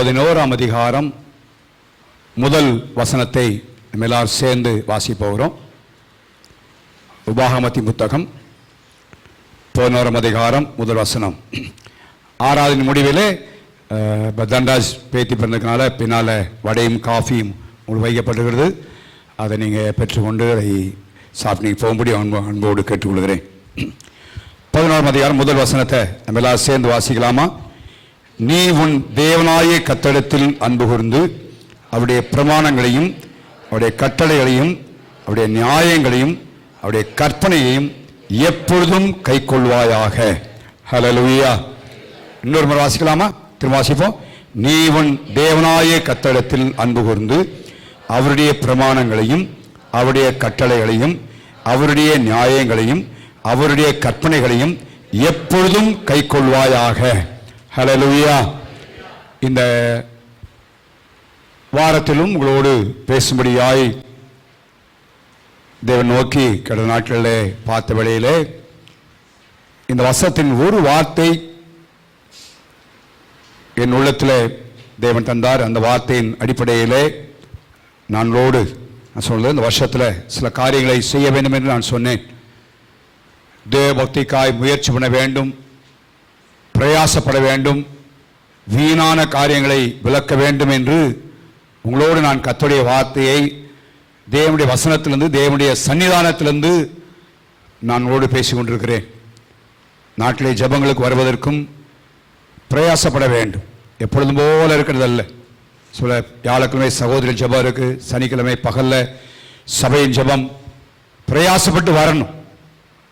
11ஆம் அதிகாரம் முதல் வசனத்தை நம்ம எல்லாரும் சேர்ந்து வாசிப்போகிறோம். உபாகமத்தின் புத்தகம் 11ஆம் அதிகாரம் முதல் வசனம். ஆராதனை முடிவிலே தண்டாஜ் பேத்தி பிறந்ததுனால பின்னால் வடையும் காஃபியும் உங்களுக்கு வைக்கப்படுகிறது. அதை நீங்கள் பெற்றுக்கொண்டு அதை சாப்பிட்டு போகும்படி அன்போடு கேட்டுக்கொள்கிறேன். 11ஆம் அதிகாரம் முதல் வசனத்தை நம்ம எல்லாரும் சேர்ந்து வாசிக்கலாமா? நீ உன் தேவனாய கர்த்தரிடத்தில் அன்பு கூர்ந்து அவருடைய பிரமாணங்களையும் அவருடைய கட்டளைகளையும் அவருடைய நியாயங்களையும் அவருடைய கற்பனையையும் எப்பொழுதும் கை கொள்வாயாக. ஹல்லேலூயா. இன்னொரு முறை வாசிக்கலாமா? திரும்ப வாசிப்போம். நீ உன் தேவனாய கர்த்தரிடத்தில் அன்பு கூர்ந்து அவருடைய பிரமாணங்களையும் அவருடைய கட்டளைகளையும் அவருடைய நியாயங்களையும் அவருடைய கற்பனைகளையும் எப்பொழுதும் கை கொள்வாயாக. ஹல்லேலூயா. இந்த வாரத்திலும் உங்களோடு பேசும்படியாய் தேவன் நோக்கி கடந்த நாட்களிலே பார்த்த வேளையிலே இந்த வசனத்தின் ஒரு வார்த்தை என் உள்ளத்தில் தேவன் தந்தார். அந்த வார்த்தையின் அடிப்படையிலே நான் சொன்னது இந்த வருஷத்தில் சில காரியங்களை செய்ய வேண்டும் என்று நான் சொன்னேன். தேவ பக்திக்காய் முயற்சி பண்ண வேண்டும், பிரயாசப்பட வேண்டும், வீணான காரியங்களை விளக்க வேண்டும் என்று உங்களோடு நான் கர்த்தருடைய வார்த்தையை தேவனுடைய வசனத்திலிருந்து தேவனுடைய சன்னிதானத்திலிருந்து நான் உங்களோடு பேசிக் கொண்டிருக்கிறேன். நாட்டிலே ஜபங்களுக்கு வருவதற்கும் பிரயாசப்பட வேண்டும். எப்பொழுதும் போல இருக்கிறதல்ல. சில வியாழக்கிழமை சகோதரி ஜபம் இருக்கு, சனிக்கிழமை பகலில் சபையின் ஜபம். பிரயாசப்பட்டு வரணும்.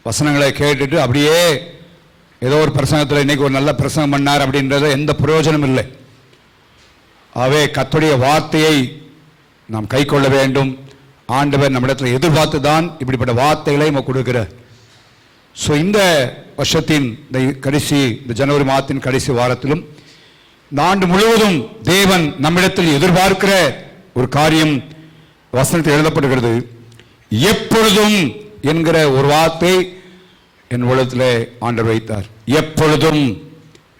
வசனங்களை கேட்டுட்டு அப்படியே ஏதோ ஒரு பிரசங்கத்தில் இன்னைக்கு ஒரு நல்ல பிரசங்கம் பண்ணார் அப்படின்றது எந்த பிரயோஜனம் இல்லை. ஆகவே கர்த்தருடைய வார்த்தையை நாம் கை கொள்ள வேண்டும். ஆண்டவர் நம்மிடத்தில் எதிர்பார்த்து தான் இப்படிப்பட்ட வார்த்தைகளை நம்ம கொடுக்கிறார். ஸோ இந்த வருஷத்தின் இந்த ஜனவரி மாதத்தின் கடைசி வாரத்திலும் இந்த ஆண்டு முழுவதும் தேவன் நம்மிடத்தில் எதிர்பார்க்கிற ஒரு காரியம் வசனத்தில் எழுதப்படுகிறது. எப்பொழுதும் என்கிற ஒரு வார்த்தை என் உள்ளத்தில் ஆண்டவர் வைத்தார். எப்பொழுதும்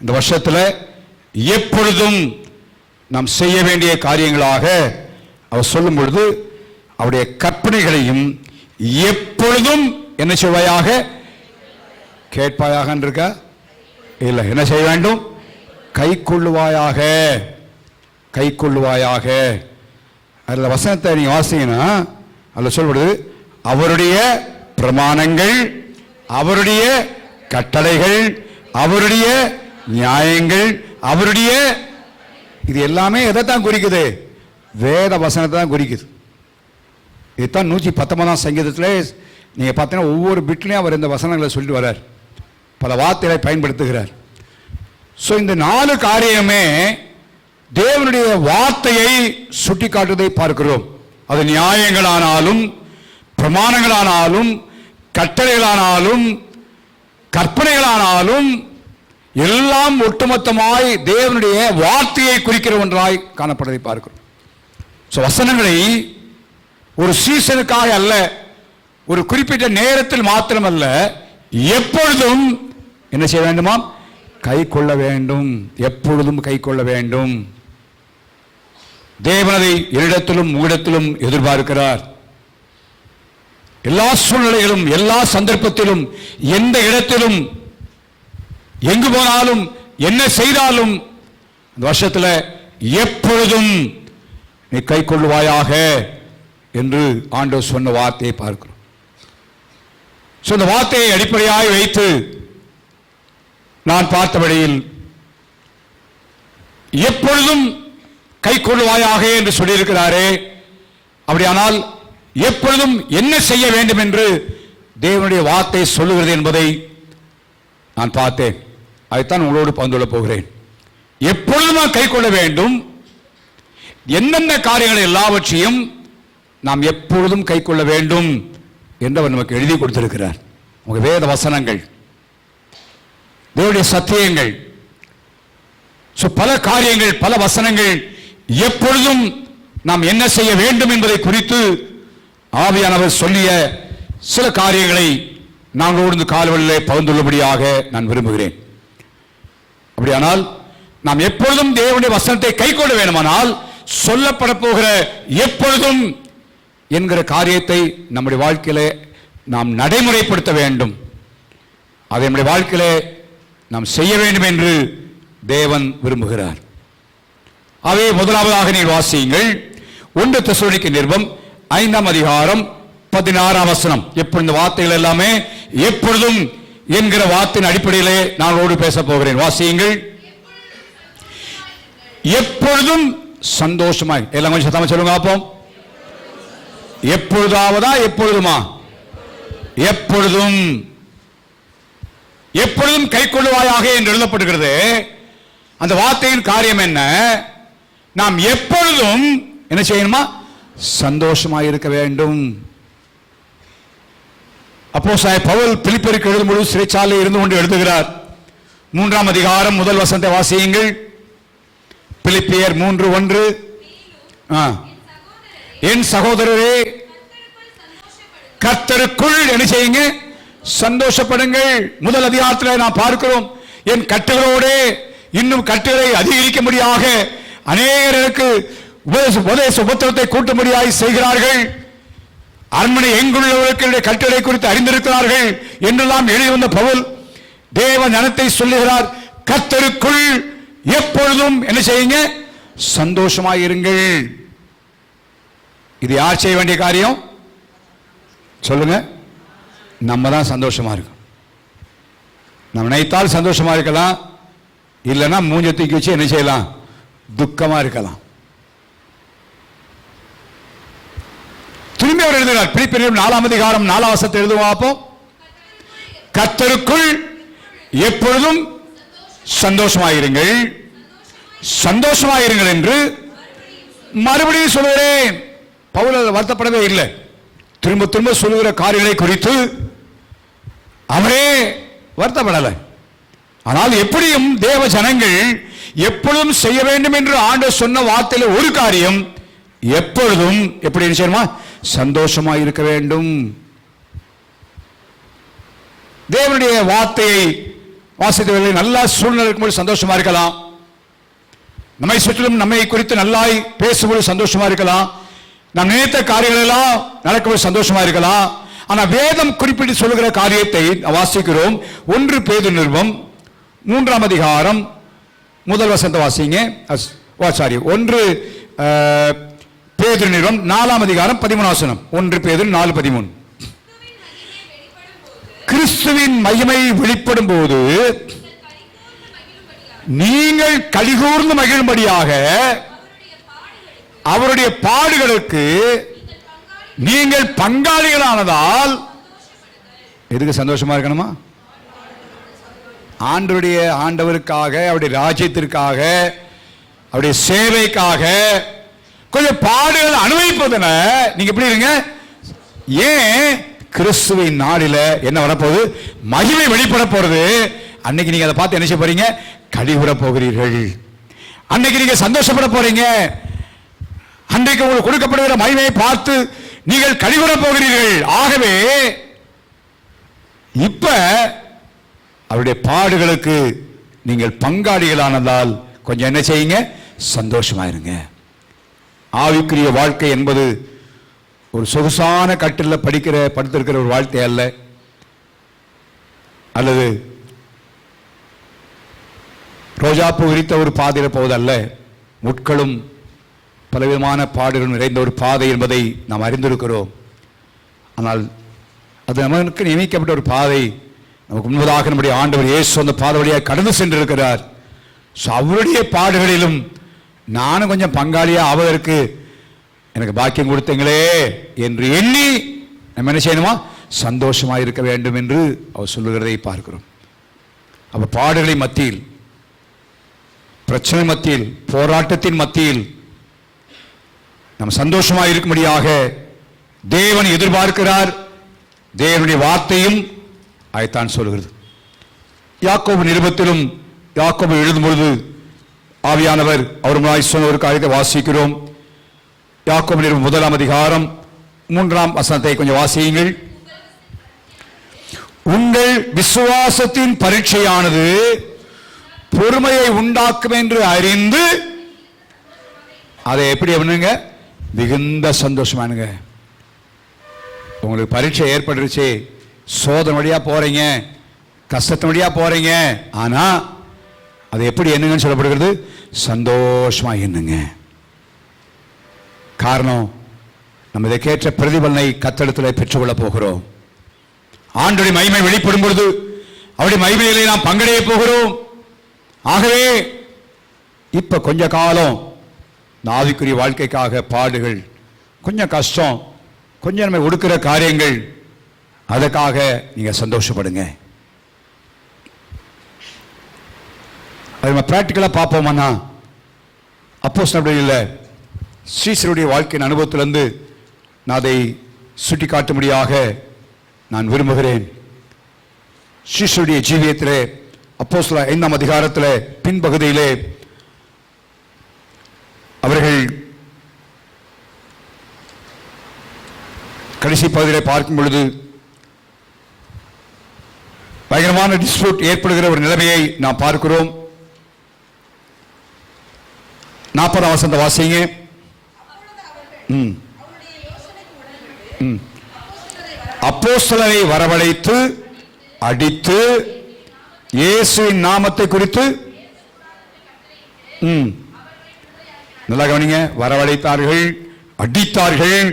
இந்த வருஷத்தில் எப்பொழுதும் நாம் செய்ய வேண்டிய காரியங்களாக அவர் சொல்லும் பொழுது அவருடைய கற்பனைகளையும் எப்பொழுதும் என்ன செய்வாயாக? கேட்பாயாக இருக்கா? இல்லை, என்ன செய்ய வேண்டும்? கை கொள்ளுவாயாக. கை கொள்ளுவாயாக. அதில் வசனத்தை நீ வாசிங்கன்னா அதில் சொல்வது அவருடைய பிரமாணங்கள் அவருடைய கட்டளைகள் அவருடைய நியாயங்கள் அவருடைய, இது எல்லாமே எதைத்தான் குறிக்குது? வேத வசனத்தை தான் குறிக்குது. இதுதான் 119ஆம் சங்கீதத்தில் நீங்கள் பார்த்தீங்கன்னா ஒவ்வொரு பிட்லையும் அவர் இந்த வசனங்களை சொல்லிட்டு வர்றார், பல வார்த்தைகளை பயன்படுத்துகிறார். ஸோ இந்த 4 காரியமே தேவனுடைய வார்த்தையை சுட்டி காட்டுவதை பார்க்கிறோம். அது நியாயங்களானாலும் பிரமாணங்களானாலும் கட்டளைகளானாலும் கற்பனைகளானாலும் எல்லாம் ஒட்டுமொத்தமாய் தேவனுடைய வார்த்தையை குறிக்கிற ஒன்றாய் காணப்படுவதை பார்க்கிறோம். ஸோ வசனங்களை ஒரு சீசனுக்காக அல்ல, ஒரு குறிப்பிட்ட நேரத்தில் மாத்திரமல்ல, எப்பொழுதும் என்ன செய்ய வேண்டுமா? கை கொள்ள வேண்டும். எப்பொழுதும் கை கொள்ள வேண்டும். தேவனதை என்னிடத்திலும் உங்களிடத்திலும் எதிர்பார்க்கிறார். எல்லா சூழ்நிலைகளும் எல்லா சந்தர்ப்பத்திலும் எந்த இடத்திலும் எங்கு போனாலும் என்ன செய்தாலும் அந்த வருஷத்தில் எப்பொழுதும் நீ கை கொள்ளுவாயாக என்று ஆண்டவர் சொன்ன வார்த்தையை பார்க்கிறோம். இந்த வார்த்தையை அடிப்படையாக வைத்து நான் பார்த்தபடியில் எப்பொழுதும் கை கொள்ளுவாயாக என்று சொல்லியிருக்கிறாரே, அப்படியானால் எப்பொழுதும் என்ன செய்ய வேண்டும் என்று தேவனுடைய வார்த்தை சொல்லுகிறது என்பதை நான் பார்த்தேன். அதைத்தான் உங்களோடு பகிர்ந்து போகிறேன். எப்பொழுதும் கை கொள்ள வேண்டும். எந்தெந்த காரியங்களை எல்லாவற்றையும் நாம் எப்பொழுதும் கை கொள்ள வேண்டும் என்று அவர் நமக்கு எழுதி கொடுத்திருக்கிறார். உங்க வேத வசனங்கள், தேவனுடைய சத்தியங்கள், பல காரியங்கள், பல வசனங்கள் எப்பொழுதும் நாம் என்ன செய்ய வேண்டும் என்பதை குறித்து ஆவியானவர் சொல்லிய சில காரியங்களை நாங்கள் கால்வழியிலே பகிர்ந்துள்ளபடியாக நான் விரும்புகிறேன். அப்படியானால் நாம் எப்பொழுதும் தேவனுடைய வசனத்தை கைக்கொள்ள வேண்டுமானால் சொல்லப்பட போகிற எப்பொழுதும் என்கிற காரியத்தை நம்முடைய வாழ்க்கையிலே நாம் நடைமுறைப்படுத்த வேண்டும். அதை நம்முடைய வாழ்க்கையிலே நாம் செய்ய வேண்டும் என்று தேவன் விரும்புகிறார். அவை முதலாவதாக நீர் வாசியுங்கள் 1 தெசலோனிக்கேயர் நிருபம் 5ஆம் அதிகாரம் 16ஆம் வசனம். எப்பொழுது இந்த வார்த்தைகள் எல்லாமே எப்பொழுதும் என்கிற வார்த்தையின் அடிப்படையிலே நான் ஓடு பேச போகிறேன். வாசியுங்கள். எப்பொழுதும் சந்தோஷமாய். எல்லாம் கொஞ்சம் சத்தமா சொல்லுங்க பார்ப்போம். எப்பொழுதாவதா எப்பொழுதுமா? எப்பொழுதும். எப்பொழுதும் கை கொள்ளுவாயாக என்று எழுதப்படுகிறது. அந்த வார்த்தையின் காரியம் என்ன? நாம் எப்பொழுதும் என்ன செய்யணுமா? சந்தோஷமாய் இருக்க வேண்டும். அப்போஸ்தலனாகிய பவுல் பிலிப்பியருக்கு எழுதும்போது சிறைச்சாலையில் இருந்து கொண்டு எழுதுகிறார். 3ஆம் அதிகாரம் முதல் வசனத்தை வாசியுங்கள். பிலிப்பியர் 3:1. என் சகோதரரே, கர்த்தருக்குள் என்ன செய்யுங்க? சந்தோஷப்படுங்கள். முதல் அதிகாரத்தில் நாம் பார்க்கிறோம், என் கட்டுகளோடு இன்னும் கட்டுகளை அதிகரிக்கும்படியாக அநேகருக்கு உபதேச உபத்திரத்தை கூட்டும்படியாக செய்கிறார்கள். அரண்மனை எங்குள்ளவர்களுடைய கட்டளை குறித்து அறிந்திருக்கிறார்கள் என்றெல்லாம் எழுதி வந்த பவுல் தேவ ஞானத்தை சொல்லுகிறார். கர்த்தருக்குள் எப்பொழுதும் என்ன செய்யுங்க? சந்தோஷமாயிருங்கள். இது யார் செய்ய வேண்டிய காரியம்? சொல்லுங்க. நம்ம தான் சந்தோஷமா இருக்கும். நம்ம நினைத்தால் சந்தோஷமா இருக்கலாம், இல்லைன்னா மூஞ்ச தூக்கி வச்சு என்ன செய்யலாம்? துக்கமா இருக்கலாம். திரும்பி அவர் எழுதுகிறார். பிலிப்பியர் 4ஆம் அதிகாரம் 4ஆம் வசனத்தை எழுதுவோம் பார்ப்போம். கர்த்தருக்குள் எப்பொழுதும் சந்தோஷமாயிருங்கள், சந்தோஷமாயிருங்கள் என்று மறுபடியும் சொல்கிறேன். பவுல் வருத்தப்படவே இல்லை. திரும்ப திரும்ப சொல்லுகிற காரியங்களை குறித்து அவரே வருத்தப்படலை. ஆனால் எப்படியும் தேவ ஜனங்கள் எப்பொழுதும் செய்ய வேண்டும் என்று ஆண்டவர் சொன்ன வார்த்தையில் ஒரு காரியம், எப்பொழுதும் எப்படி செய்யணுமா? சந்தோஷமா இருக்க வேண்டும். தேவனுடைய வார்த்தையை வாசித்தவர்கள் நல்ல சூழ்நிலை இருக்கும்போது சந்தோஷமா இருக்கலாம். நம்மை சுற்றிலும் நம்மை குறித்து நல்லாய் பேசும்போது சந்தோஷமா இருக்கலாம். நாம் நினைத்த காரியங்கள் எல்லாம் நடக்கும்போது சந்தோஷமா இருக்கலாம். ஆனா வேதம் குறிப்பிட்டு சொல்லுகிற காரியத்தை வாசிக்கிறோம். 1 பேதுரு நிருபம் 3ஆம் அதிகாரம் முதல் வசனத்தை வாசிங்க. 1 பேதுரு நிருபம் 4ஆம் அதிகாரம் 13ஆம் வசனம். 1 பேதுரு 4:13. கிறிஸ்துவின் மகிமை வெளிப்படும் போது நீங்கள் கலிகூர்ந்து மகிழும்படியாக அவருடைய பாடுகளுக்கு நீங்கள் பங்காளிகளானதால். எதுக்கு சந்தோஷமா இருக்கணுமா? ஆண்டவருக்காக, அவருடைய ராஜ்யத்திற்காக, அவருடைய சேவைக்காக கொஞ்சம் பாடுகள் அனுபவிப்பதுன நீங்க எப்படி இருங்க? ஏன்? கிறிஸ்துவின் நாளில என்ன வரப்போகுது? மகிமை வெளிப்பட போறது. அன்னைக்கு நீங்க அதை பார்த்து என்ன செய்ய போறீங்க? கலிகூர போகிறீர்கள். அன்னைக்கு நீங்க சந்தோஷப்பட போறீங்க. அன்றைக்கு உங்களுக்கு கொடுக்கப்படுகிற மகிமையை பார்த்து நீங்கள் கலிகூர போகிறீர்கள். ஆகவே இப்ப அவருடைய பாடுகளுக்கு நீங்கள் பங்காளிகளானதால் கொஞ்சம் என்ன செய்யுங்க? சந்தோஷமா இருங்க. ஆவிக்குரிய வாழ்க்கை என்பது ஒரு சொகுசான கட்டில் படுத்திருக்கிற ஒரு வாழ்க்கை அல்ல, அல்லது ரோஜாப்பூ விரித்த ஒரு பாதையில் போவதல்ல. முட்களும் பலவிதமான பாடுகள் நிறைந்த ஒரு பாதை என்பதை நாம் அறிந்திருக்கிறோம். ஆனால் அது நமக்கு நியமிக்கப்பட்ட ஒரு பாதை. நமக்கு முன்பதாக நம்முடைய ஆண்டவர் இயேசு அந்த பாதை வழியாக கடந்து சென்றிருக்கிறார். அவருடைய பாடுகளிலும் நானும் கொஞ்சம் பங்காளியா ஆவதற்கு எனக்கு பாக்கியம் கொடுத்தீங்களே என்று எண்ணி நம்ம என்ன செய்யணுமா? சந்தோஷமா இருக்க வேண்டும் என்று அவர் சொல்லுகிறதை பார்க்கிறோம். அப்ப பாடுகளை மத்தியில், பிரச்சனை மத்தியில், போராட்டத்தின் மத்தியில் நம்ம சந்தோஷமா இருக்கும்படியாக தேவன் எதிர்பார்க்கிறார். தேவனுடைய வார்த்தையும் அதைத்தான் சொல்கிறது. யாக்கோபு நிருபத்திலும் யாக்கோபு எழுதும் பொழுது ஆவியானவர் அவர் சொன்ன ஒரு காரியத்தை வாசிக்கிறோம். யாக்கோபு நிருபம் 1ஆம் அதிகாரம் 3ஆம் வசனத்தை கொஞ்சம் வாசியுங்கள். உங்கள் விசுவாசத்தின் பரீட்சையானது பொறுமையை உண்டாக்கும் என்று அறிந்து அதை எப்படி பண்ணுங்க? மிகுந்த சந்தோஷமானுங்க. உங்களுக்கு பரீட்சை ஏற்பட்டுருச்சு, சோதனை வழியா போறீங்க, கஷ்டத்தின் வழியா போறீங்க, ஆனா அது எப்படி என்னங்கன்னு சொல்லப்படுகிறது? சந்தோஷமா என்னங்க. காரணம், நம்ம இதற்கேற்ற பிரதிபலனை கத்தடத்தில் பெற்றுக்கொள்ள போகிறோம். ஆண்டவருடைய மகிமை வெளிப்படும் பொழுது அவருடைய மகிமையிலே நாம் பங்கடைய போகிறோம். ஆகவே இப்ப கொஞ்ச காலம் ஆவிக்குரிய வாழ்க்கைக்காக பாடுகள், கொஞ்சம் கஷ்டம், கொஞ்சம் நம்ம ஒடுக்கிற காரியங்கள், அதற்காக நீங்க சந்தோஷப்படுங்க. அது நம்ம பிராக்டிக்கலா பார்ப்போம்னா, அப்போஸ்தலர்களுடைய சீசருடைய வாழ்க்கையின் அனுபவத்திலிருந்து நான் அதை சுட்டி காட்டும்படியாக நான் விரும்புகிறேன். சீசருடைய ஜீவியத்திலே அப்போஸ்தலர் 5ஆம் அதிகாரத்திலே பின்பகுதியிலே அவர்கள் கடைசி பகுதியிலே பார்க்கும் பொழுது பயங்கரமான டிஸ்பியூட் ஏற்படுகிற ஒரு நிலைமையை நாம் பார்க்கிறோம். 40ஆம் வசனத்தை வாசிங்க. அப்போஸ்தலரை வரவழைத்து அடித்து இயேசுவின் நாமத்தை குறித்து நல்லா கவனிங்க. வரவழைத்தார்கள், அடித்தார்கள்,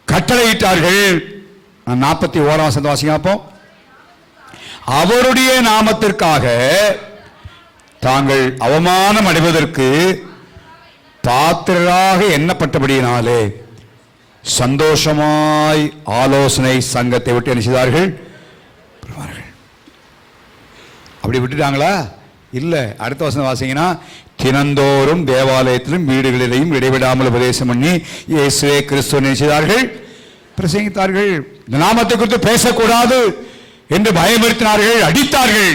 கட்டளையிட்டார்கள். 41ஆம் வசனத்தை வாசிங்க. அப்போ அவருடைய நாமத்திற்காக தாங்கள் அவமானம் அடைவதற்கு பாத்திரராக எண்ணப்பட்டபடியினாலே சந்தோஷமாய் ஆலோசனை சங்கத்தை விட்டு என்ன செய்தார்கள்? அப்படி விட்டுட்டாங்களா? இல்ல. அடுத்த வசனம் வாசிங்கன்னா, தினந்தோறும் தேவாலயத்திலும் வீடுகளிலேயும் இடைவிடாமல் உபதேசம் பண்ணி இயேசுவே கிறிஸ்துவை என்ன செய்தார்கள்? பிரசங்கித்தார்கள். இந்த நாமத்தை குறித்து பேசக்கூடாது என்று பயமுறுத்தினார்கள், அடித்தார்கள்.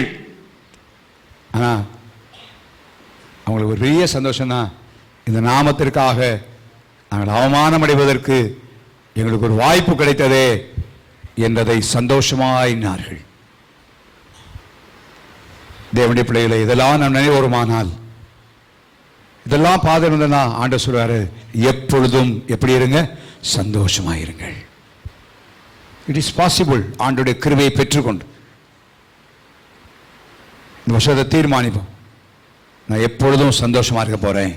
ஆனா அவங்களுக்கு ஒரு பெரிய சந்தோஷம் தான். இந்த நாமத்திற்காக நாங்கள் அவமானம் அடைவதற்கு எங்களுக்கு ஒரு வாய்ப்பு கிடைத்ததே என்றதை சந்தோஷமாயினார்கள். தேவனுடைய பிள்ளைகளை இதெல்லாம் நாம் நினைவுமானால், இதெல்லாம் பாதம் ஆண்டவர் சொல்வாரு, எப்பொழுதும் எப்படி இருங்க? சந்தோஷமாயிருங்கள். It is possible. ஆண்டோடைய கிருபையை பெற்றுக்கொண்டு இந்த வருஷத்தை தீர்மானிப்போம், நான் எப்பொழுதும் சந்தோஷமா இருக்க போறேன்.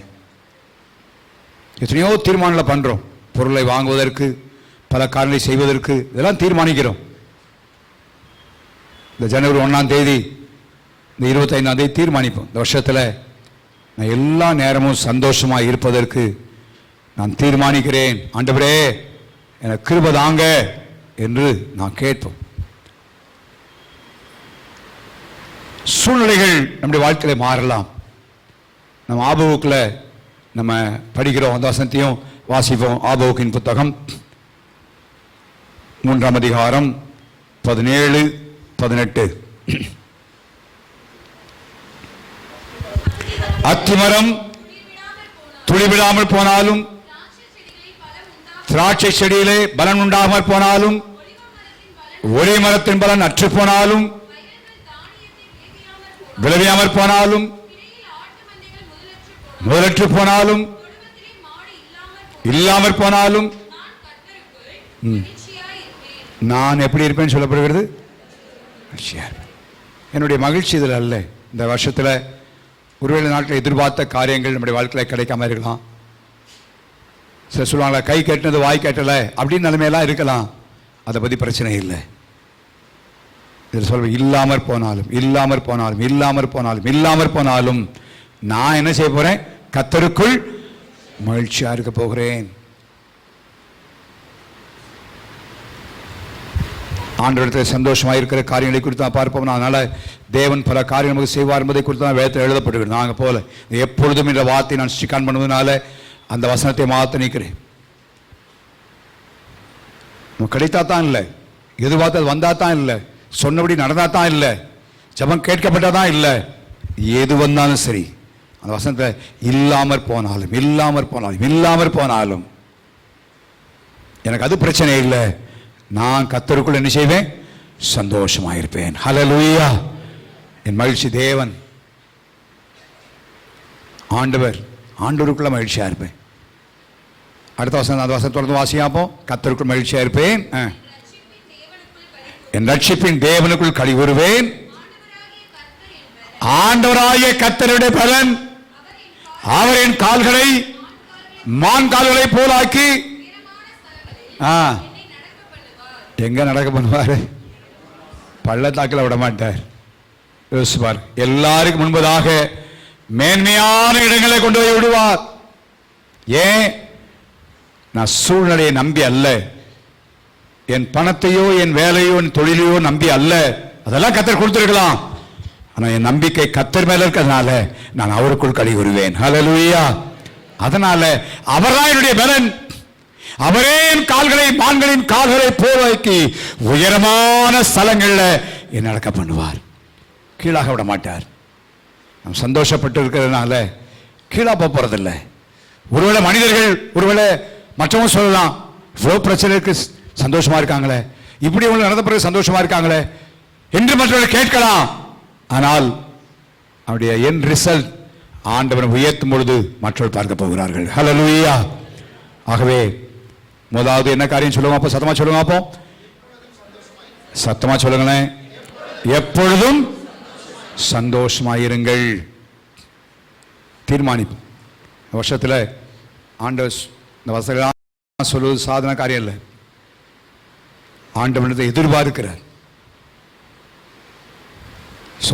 எத்தனையோ தீர்மானங்களை பண்றோம். பொருளை வாங்குவதற்கு, பல காரணங்களை செய்வதற்கு, இதெல்லாம் தீர்மானிக்கிறோம். இந்த ஜனவரி 1ஆம் தேதி, இந்த 25ஆம் தேதி தீர்மானிப்போம், இந்த வருஷத்தில் நான் எல்லா நேரமும் சந்தோஷமா இருப்பதற்கு நான் தீர்மானிக்கிறேன். ஆண்டவரே எனக்கு கிருபை தாங்க என்று நான் கேட்போம். சூழ்நிலைகள் நம்முடைய வாழ்க்கையில மாறலாம். நம்ம ஆபவுக்குள்ள நம்ம படிக்கிறோம், அந்த வசனத்தையும் வாசிப்போம். ஆபவுக்கின் புத்தகம் 3ஆம் அதிகாரம் 17, 18. அத்திமரம் துளிவிடாமல் போனாலும், திராட்சை செடியிலே பலன் உண்டாமல் போனாலும், ஒரே மரத்தின் பலன் அற்று போனாலும், விளைவியாமல் போனாலும், முதலற்று போனாலும், இல்லாமற் போனாலும் நான் எப்படி இருப்பேன்னு சொல்லப்படுகிறது? என்னுடைய மகிழ்ச்சி இதில் அல்ல. இந்த வருஷத்தில் ஒருவேளை நாட்கள் எதிர்பார்த்த காரியங்கள் நம்முடைய வாழ்க்கையில் கிடைக்காம இருக்கலாம். சில சொல்லுவாங்களா, கை கட்டினது வாய் கட்டலை அப்படின்னு நிலைமையெல்லாம் இருக்கலாம். அதை பற்றி பிரச்சனை இல்லை. இதில் சொல்ல, இல்லாமற் போனாலும், இல்லாமற் போனாலும், இல்லாமற் போனாலும், இல்லாமற் போனாலும் நான் என்ன செய்ய போறேன்? கர்த்தருக்குள் மகிழ்ச்சியா இருக்க போகிறேன். ஆண்டவரிடத்தில் சந்தோஷமாக இருக்கிற காரியங்களை குறித்து நான் பார்ப்போம். அதனால தேவன் பல காரியம் நமக்கு செய்வார் என்பதை குறித்து நான் வேதத்தில் எழுதப்பட்டிருக்கிறேன். நாங்கள் போல எப்பொழுதும் இந்த வார்த்தை நான் ஸ்டிக்கான் பண்ணுவதனால அந்த வசனத்தை மாற்ற நிற்கிறேன். கிடைத்தா தான் இல்லை, எதிர்பார்த்தது வந்தா தான் இல்லை, சொன்னபடி நடந்தா தான் இல்லை, ஜெபம் கேட்கப்பட்டா தான் இல்லை, எது வந்தாலும் சரி அந்த வசனத்தை இல்லாமற் போனாலும், இல்லாமற் போனாலும், இல்லாமற் போனாலும் எனக்கு அது பிரச்சனை இல்லை. நான் கர்த்தருக்குள் என்ன செய்வேன்? சந்தோஷமாயிருப்பேன். ஹல்லேலூயா. என் மகிழ்ச்சி தேவன் ஆண்டவருக்குள்ள மகிழ்ச்சியாக இருப்பேன். அடுத்த வசனம், அந்த வசனம் தொடர்ந்து வாசியாப்போம். கர்த்தருக்குள் மகிழ்ச்சியாக இருப்பேன், என் ரட்சிப்பின் தேவனுக்குள் களி கூறுவேன். ஆண்டவராகிய கர்த்தருடைய பலன் அவர் என் கால்களை மான் கால்களை போலாக்கி எங்க நடக்க பண்ணுவாரு? பள்ளத்தாக்கில் விட மாட்டார். யோசிப்பார். எல்லாருக்கும் முன்பதாக மேன்மையான இடங்களை கொண்டு போய் விடுவார். ஏன்? நான் சூழ்நிலையை நம்பி அல்ல, என் பணத்தையோ என் வேலையோ என் தொழிலையோ நம்பி அல்ல. அதெல்லாம் கர்த்தர் கொடுத்திருக்கலாம். ஆனா என் நம்பிக்கை கர்த்தர் மேல இருக்கிறதுனால நான் அவருக்குள் களி கூறுவேன். ஹல்லேலூயா. அதனால அவர்தான் என்னுடைய பலன். அவரே என் கால்களை மான்களின் கால்களை போவாக்கி உயரமான ஸ்தலங்கள்ல என்ன நடக்க பண்ணுவார். கீழாக விட மாட்டார். நாம் சந்தோஷப்பட்டு இருக்கிறதுனால கீழா போறதில்லை. ஒருவேளை மனிதர்கள், ஒருவேளை மற்றவங்க சொல்லலாம், இவ்வளோ பிரச்சனைக்கு சந்தோஷமா இருக்காங்களே, இப்படி ஒன்று நடந்த பிறகு சந்தோஷமா இருக்காங்களே என்று மற்றவர்கள் கேட்கலாம். ஆனால் அவருடைய என் ரிசல்ட் ஆண்டவனை உயர்த்தும் பொழுது மற்றவர்கள் பார்க்க போகிறார்கள். ஹல்லேலூயா. ஆகவே முதலாவது என்ன காரியம் சொல்லுங்க அப்போ? சத்தமா சொல்லுங்க அப்போ, சத்தமா சொல்லுங்களேன். எப்பொழுதும் சந்தோஷமாயிருங்கள். தீர்மானிப்பு. வருஷத்தில் ஆண்டவர் இந்த வசனம் சொல்வது சாதன காரியம் இல்லை. ஆண்டவனத்தை எதிர்பார்க்கிறார்.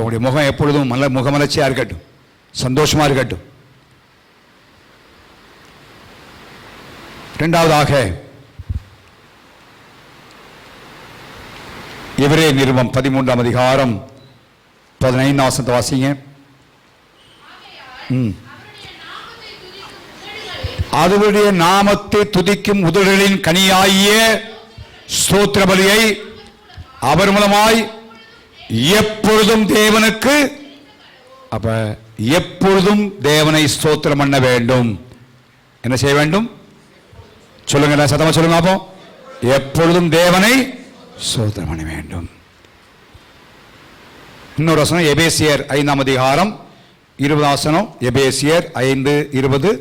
உடைய முகம் எப்பொழுதும் முகமலர்ச்சியா இருக்கட்டும், சந்தோஷமா இருக்கட்டும். இரண்டாவதாக எபிரேய நிருபம் 13ஆம் அதிகாரம் 15ஆம் வசனத்தை வாசிங்க. அவருடைய நாமத்தை துதிக்கும் உதடுகளின் கனியாகிய ஸ்தோத்திர பலியை அவர் மூலமாய் எப்பொழுதும் தேவனுக்கு, அப்ப எப்பொழுதும் தேவனை ஸ்தோத்திரம் பண்ண வேண்டும். என்ன செய்ய வேண்டும்? சொல்லுங்க, சத்தமா சொல்லுங்க அப்போ. எப்பொழுதும் தேவனை ஸ்தோத்திரம் பண்ண வேண்டும். இன்னொரு வசனம் எபேசியர் 5ஆம் அதிகாரம் 20ஆம் வசனம். எபேசியர் 5:20.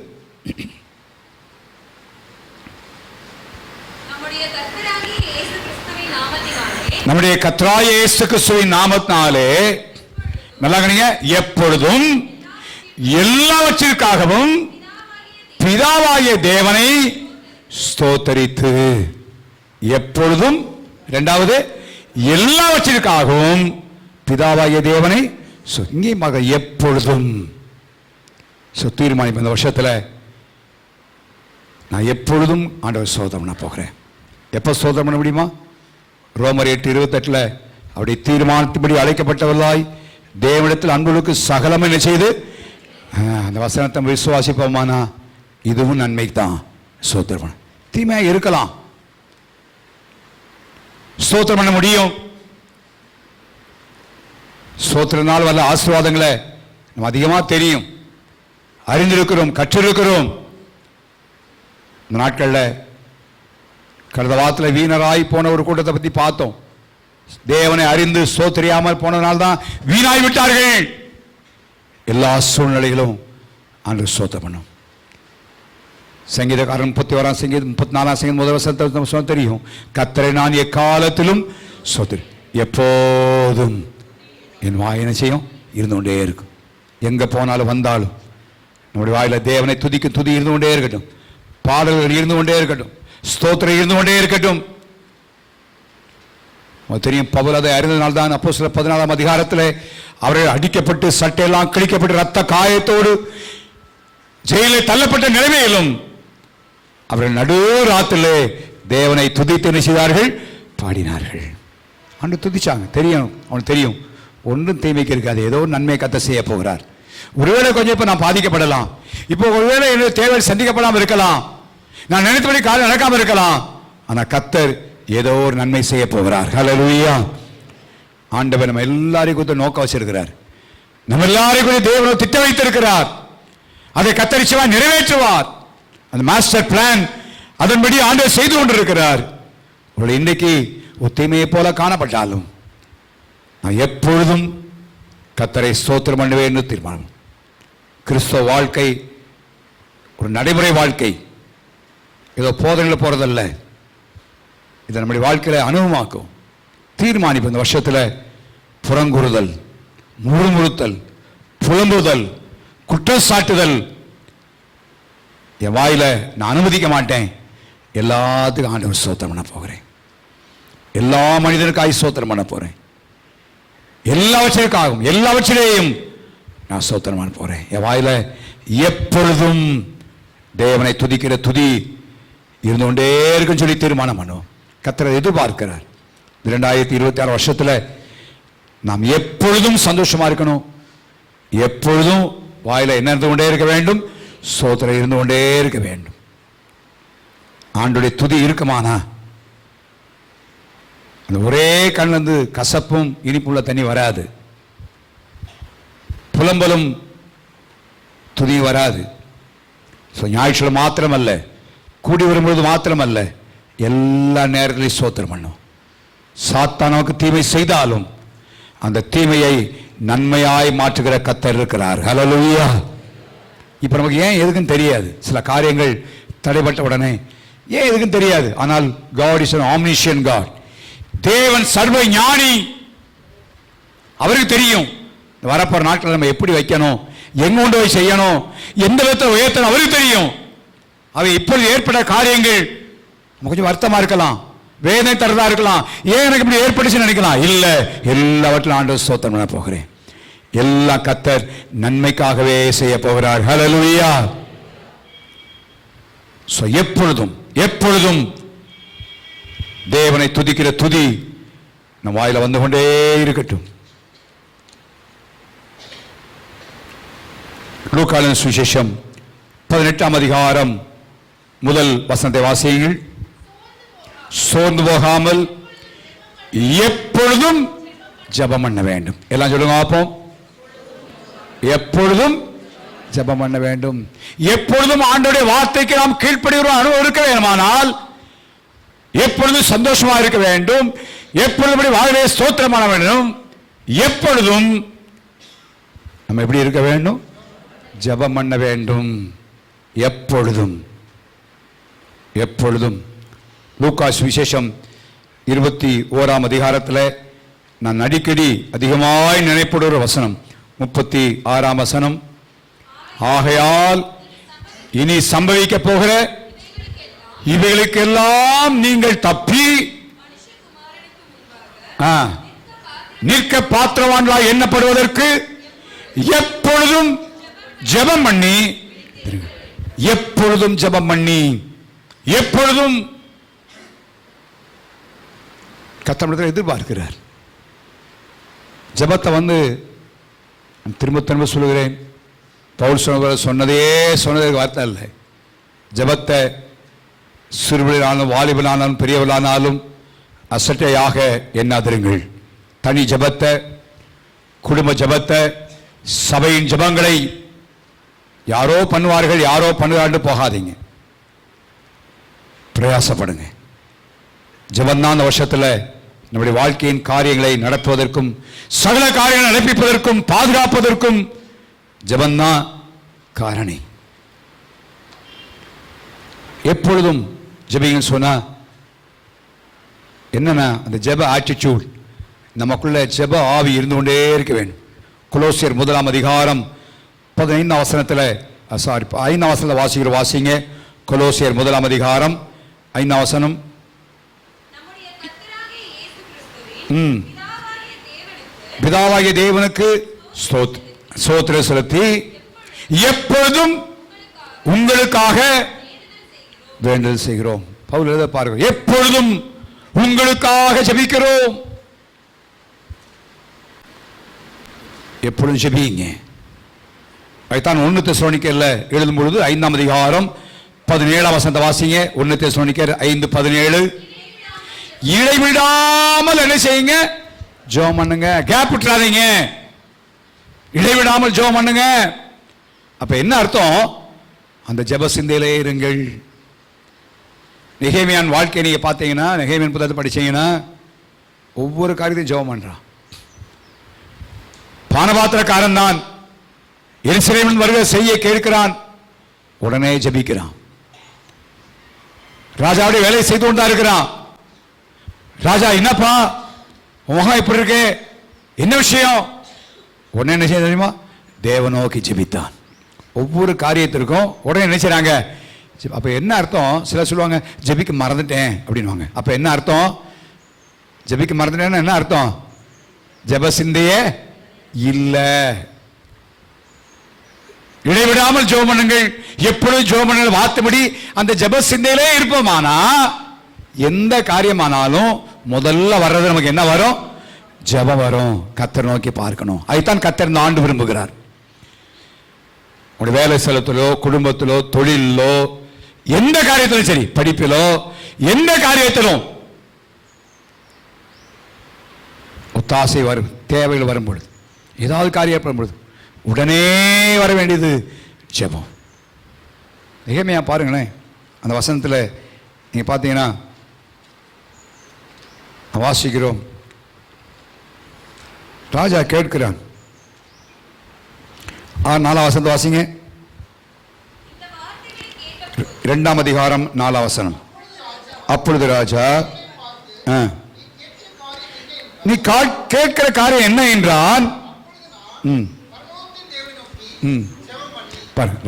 நம்முடைய கர்த்தராகிய இயேசு கிறிஸ்துவின் நாமத்தினாலே, நல்லா கவனிங்க, எப்பொழுதும் எல்லாவற்றிற்காகவும் பிதாவாகிய தேவனை ஸ்தோத்தரித்து, எப்பொழுதும், இரண்டாவது எல்லாவற்றிற்காகவும் பிதாவாகிய தேவனை இங்கே எப்பொழுதும் தீர்மானிப்பு. இந்த வருஷத்தில் நான் எப்பொழுதும் ஆண்டவர் ஸ்தோத்திரம் பண்ண போகிறேன். எப்போ ஸ்தோத்திரம் பண்ண முடியுமா? ரோமர் 8:28 அவருடைய தீர்மானத்தின்படி அழைக்கப்பட்டவர்களாய் தேவனிடத்தில் அன்புகளுக்கு சகலம் என்ன செய்து, அந்த வசனத்தை விசுவாசிப்போமானா இதுவும் நன்மைக்கு தான். ஸ்தோத்திரம் பண்ண தீமையாக இருக்கலாம், ஸ்தோத்திரம் பண்ண முடியும். ஸ்தோத்திரனால் வல்ல ஆசீர்வாதங்களை நம்ம அதிகமாக தெரியும், அறிந்திருக்கிறோம், கற்றிருக்கிறோம். இந்த நாட்களில் கடந்த வாரத்தில் வீணராய் போன ஒரு கூட்டத்தை பற்றி பார்த்தோம். தேவனை அறிந்து ஸ்தோத்திரியாமல் போனதுனால்தான் வீணாய் விட்டார்கள். எல்லா சூழ்நிலைகளும் ஆண்டவர் ஸ்தோத்திரம் பண்ணும். சங்கீதக்காரன் 31ஆம் சங்கீதம் 34ஆம் சங்கீதம் முதல் வசனத்தை தெரியும். கர்த்தரை நான் எக்காலத்திலும் ஸ்தோத்திரி, எப்போதும் என் வாய் என்ன செய்யும்? இருந்து கொண்டே இருக்கும். எங்கே போனாலும் வந்தாலும் நம்முடைய வாயில தேவனை துதிக்கும் துதி இருந்து கொண்டே இருக்கட்டும், பாடல்கள் இருந்து கொண்டே இருக்கட்டும், ஸ்தோத்திரம் இருந்து கொண்டே இருக்கட்டும். தெரியும், பவுல் அதை அறிந்ததினால்தான் அப்போஸ்தலர் 14ஆம் அதிகாரத்தில் அவர்கள் அடிக்கப்பட்டு சட்டையெல்லாம் கிழிக்கப்பட்டு ரத்த காயத்தோடு ஜெயிலில் தள்ளப்பட்ட நிலைமையிலும் அவர்கள் நடுராத்திலே தேவனை துதித்து என்ன செய்தார்கள்? பாடினார்கள். அன்று துதிச்சாங்க. தெரியும், அவனுக்கு தெரியும் ஒன்றும் தீமைக்கு இருக்காது, ஏதோ நன்மை கர்த்தர் செய்ய போகிறார். ஒருவேளை கொஞ்சம் இப்போ நான் பாதிக்கப்படலாம், இப்போ ஒருவேளை என்னுடைய தேவை சந்திக்கப்படாமல் இருக்கலாம், நான் நினைத்தபடி காலம் நடக்காமல் இருக்கலாம், ஆனால் கர்த்தர் ஏதோ ஒரு நன்மை செய்ய போகிறார். ஹல்லேலூயா. ஆண்டவர் நம்ம எல்லாரையும் குறித்து நோக்க வச்சிருக்கிறார். நம்ம எல்லாரையும் குறித்து தேவன் திட்டம் வைத்திருக்கிறார். அதை கர்த்தர் நிச்சயமாக நிறைவேற்றுவார். அந்த மாஸ்டர் பிளான் அதன்படி ஆண்டவர் செய்து கொண்டிருக்கிறார். உங்களை இன்னைக்கு ஒரு தீமையை போல காணப்பட்டாலும் நான் எப்பொழுதும் கர்த்தரை ஸ்தோத்திரம் பண்ணுவேன் என்று தீர்மானம். கிறிஸ்தவ வாழ்க்கை ஒரு நடைமுறை வாழ்க்கை, ஏதோ போதனையில் போகிறதல்ல. இதை நம்முடைய வாழ்க்கையில் அனுபவமாக்கும், தீர்மானிப்பு. இந்த வருஷத்தில் புறங்குறுதல், முறுமுறுத்தல், புலம்புதல், குற்றம் சாட்டுதல் என் வாயில நான் அனுமதிக்க மாட்டேன். எல்லாத்துக்கும் ஆண்டவர் ஸ்தோத்திரம் பண்ண போகிறேன். எல்லா மனிதனுக்காக ஸ்தோத்திரம் பண்ண போறேன். எல்லாவற்றிற்காகவும் எல்லாவற்றிலேயும் நான் ஸ்தோத்திரம் பண்ண போறேன். என் வாயில எப்பொழுதும் தேவனை துதிக்கிற துதி இருந்து கொண்டே இருக்குன்னு சொல்லி தீர்மானம் பண்ணுவோம். கர்த்தர் எதிர்பார்க்கிறார். 2026 வருஷத்துல நாம் எப்பொழுதும் சந்தோஷமா இருக்கணும். எப்பொழுதும் வாயில என்ன இருந்து கொண்டே இருக்க வேண்டும்? ஸ்தோத்திரம் இருந்து கொண்டே இருக்க வேண்டும். ஆண்டுடைய துதி இருக்குமானா அந்த ஒரே கண்ணிலிருந்து கசப்பும் இனிப்புள்ள தண்ணி வராது, புலம்பலும் துதியும் வராது. ஞாயிற்றுல மாத்திரமல்ல, கூடி வரும்பொழுது மாத்திரமல்ல, எல்லா நேரத்திலையும் ஸ்தோத்திரம் பண்ணும். சாத்தான் நமக்கு தீமை செய்தாலும் அந்த தீமையை நன்மையாய் மாற்றுகிற கர்த்தர் இருக்கிறார். ஹல்லேலூயா. இப்ப நமக்கு ஏன் எதுக்குன்னு தெரியாது. சில காரியங்கள் தடைப்பட்ட உடனே ஏன் எதுக்குன்னு தெரியாது. ஆனால் God is an omniscient God. தேவன் சர்வ ஞானி. அவருக்கு தெரியும் வரப்போற நாட்கள் நம்ம எப்படி வைக்கணும், எங்க கொண்டு போய் செய்யணும், எந்த விதத்தில் உயர்த்தணும் அவருக்கு தெரியும். அவை இப்பொழுது ஏற்பட்ட காரியங்கள் கொஞ்சம் வருத்தமா இருக்கலாம், வேதனை தரதா இருக்கலாம். ஏன் எனக்கு இப்படி ஏற்பட்டுச்சு நினைக்கலாம். இல்ல, எல்லாவற்றிலும் ஆண்டவர் ஸ்தோத்திரம் பண்ண போகிறேன். எல்லா கர்த்தர் நன்மைக்காகவே செய்ய போகிறார். ஹல்லேலூயா. எப்பொழுதும் எப்பொழுதும் தேவனை துதிக்கிற துதி நம் வாயில வந்து கொண்டே இருக்கட்டும். லூக்காவின் சுவிசேஷம் 18ஆம் அதிகாரம் முதல் வசனத்தை வாசியுங்கள். சோர்ந்து போகாமல் எப்பொழுதும் ஜெபம் பண்ண வேண்டும். எல்லாம் சொல்லுங்க பார்ப்போம். எப்பொழுதும் ஜெபம் பண்ண வேண்டும். எப்பொழுதும் ஆண்டவருடைய வார்த்தைக்கு நாம் கீழ்ப்படிகிற அனுபவம் இருக்க வேண்டுமானால் எப்பொழுதும் சந்தோஷமா இருக்க வேண்டும். எப்பொழுதும் வாழ்வே ஸ்தோத்திரம் பண்ண வேண்டும். எப்பொழுதும் நம்ம எப்படி இருக்க வேண்டும்? ஜெபம் பண்ண வேண்டும். எப்பொழுதும் எப்பொழுதும். லூக்கா சுவிசேஷம் 21ஆம் அதிகாரத்தில் நான் அடிக்கடி அதிகமாய் நினைப்படுகிற வசனம் 36ஆம் வசனம். ஆகையால் இனி சம்பவிக்க போகிற இவைகளுக்கெல்லாம் நீங்கள் தப்பி நிற்க பாத்திரவான்களாய் எண்ணப்படுவதற்கு எப்பொழுதும் ஜெபம் பண்ணி, எப்பொழுதும் ஜெபம் பண்ணி, எப்பொழுதும் கர்த்தரிடத்தில் எதிர்பார்க்கிறார். ஜெபத்தை வந்து திரும்ப திரும்ப சொல்லுகிறேன், பவுல் சொன்னதே வார்த்தை இல்லை. ஜெபத்தை சிறுவர்களானாலும் வாலிபனானாலும் பெரியவர்களானாலும் அசட்டையாக எண்ணாதிருங்கள். தனி ஜெபத்தை, குடும்ப ஜெபத்தை, சபையின் ஜெபங்களை யாரோ பண்ணுவார்கள், யாரோ பண்ணுவார்கள் போகாதீங்க. பிரயாசப்படுங்க. ஜெபந்தான் அந்த வருஷத்தில் நம்முடைய வாழ்க்கையின் காரியங்களை நடத்துவதற்கும் சகல காரியங்களை நடப்பிப்பதற்கும் பாதுகாப்பதற்கும் ஜெபந்தான் காரணி. எப்பொழுதும் ஜெபிங்கன்னு சொன்னா என்னன்னா அந்த ஜெப ஆட்டிடியூட் நமக்குள்ள ஜெப ஆவி இருந்து கொண்டே இருக்க வேண்டும். கொலோசியர் 1ஆம் அதிகாரம் 15ஆம் வசனத்தில் 5ஆம் வசனத்தில் வாசிங்க. கொலோசியர் 1ஆம் அதிகாரம் 5ஆம் வசனம். பிதாவாகிய தேவனுக்கு ஸ்தோத்திரம் செலுத்தி எப்பொழுதும் உங்களுக்காக வேண்டுதல் செய்கிறோம். பவுல் எழுத பாருங்க, எப்பொழுதும் உங்களுக்காக ஜெபிக்கிறோம். எப்பொழுதும் ஜெபிங்க. அதுதான் 1 தெசலோனிக்கேயர்ல எழுதும் பொழுது 5ஆம் அதிகாரம் 17ஆம் வசனத்தை வாசிங்க. 1 தெசலோனிக்கேயர் 5:17. இடைவிடாமல் என்ன செய்யுங்க? ஜெபம் பண்ணுங்க. கேப் விட்டுறாதீங்க. இடைவிடாமல் ஜெபம் பண்ணுங்க. அப்ப என்ன அர்த்தம்? அந்த ஜெப சிந்தையிலே இருங்கள். நெகேமியான் வாழ்க்கையை நீங்க பார்த்தீங்கன்னா, நெகேமியான் புத்தகத்தை படிச்சீங்கன்னா ஒவ்வொரு காரியத்தையும் ஜெபம் பண்றான். பானபாத்திரக்காரன் தான், எருசலேமின் வருகை செய்ய கேட்கிறான், உடனே ஜெபிக்கிறான். ராஜாவுடைய வேலையை செய்து கொண்டா இருக்கிறான். ராஜா, என்னப்பா முகம் இப்படி இருக்கு, என்ன விஷயம்? உடனே என்ன செய்ய தெரியுமா? தேவனோக்கி ஜெபித்தான். ஒவ்வொரு காரியத்திற்கும் உடனே என்ன செய்றாங்க? அப்ப என்ன அர்த்தம்? சில சொல்லுவாங்க ஜெபிக்க மறந்துட்டேன் அப்படின்வாங்க. அப்ப என்ன அர்த்தம்? ஜெபிக்க மறந்துட்டேன்னா என்ன அர்த்தம்? ஜெப சிந்தையே இல்ல. இடைவிடாமல் ஜெபம் பண்ணுங்கள், எப்பொழுதும் ஜெபம் பண்ணுங்கள் வார்த்தைப்படி அந்த ஜெப சிந்தையிலே இருப்போமானா எந்த காரியமானாலும் முதல்ல வர்றது நமக்கு என்ன வரும்? ஜெபம் வரும். கர்த்தர் நோக்கி பார்க்கணும். அதுதான் கர்த்தர் இந்த ஆண்டு விரும்புகிறார். உங்களுடைய வேலை ஸ்தலத்திலோ, குடும்பத்திலோ, தொழிலோ, எந்த காரியத்திலும் சரி, படிப்பிலோ, எந்த காரியத்திலும் ஒத்தாசை வரும், தேவைகள் வரும்பொழுது, ஏதாவது காரியம் ஏற்படும்பொழுது உடனே வர வேண்டியது ஜெபம். நிகமையா பாருங்களேன், அந்த வசனத்தில் நீங்க பார்த்தீங்கன்னா வாசிக்கிறோம், ராஜா கேட்கிறான். 4ஆம் வசனத்தை வாசிங்க. 2ஆம் அதிகாரம் 4ஆம் வசனம். அப்பொழுது ராஜா, நீ கேட்கிற காரியம் என்ன என்றான்.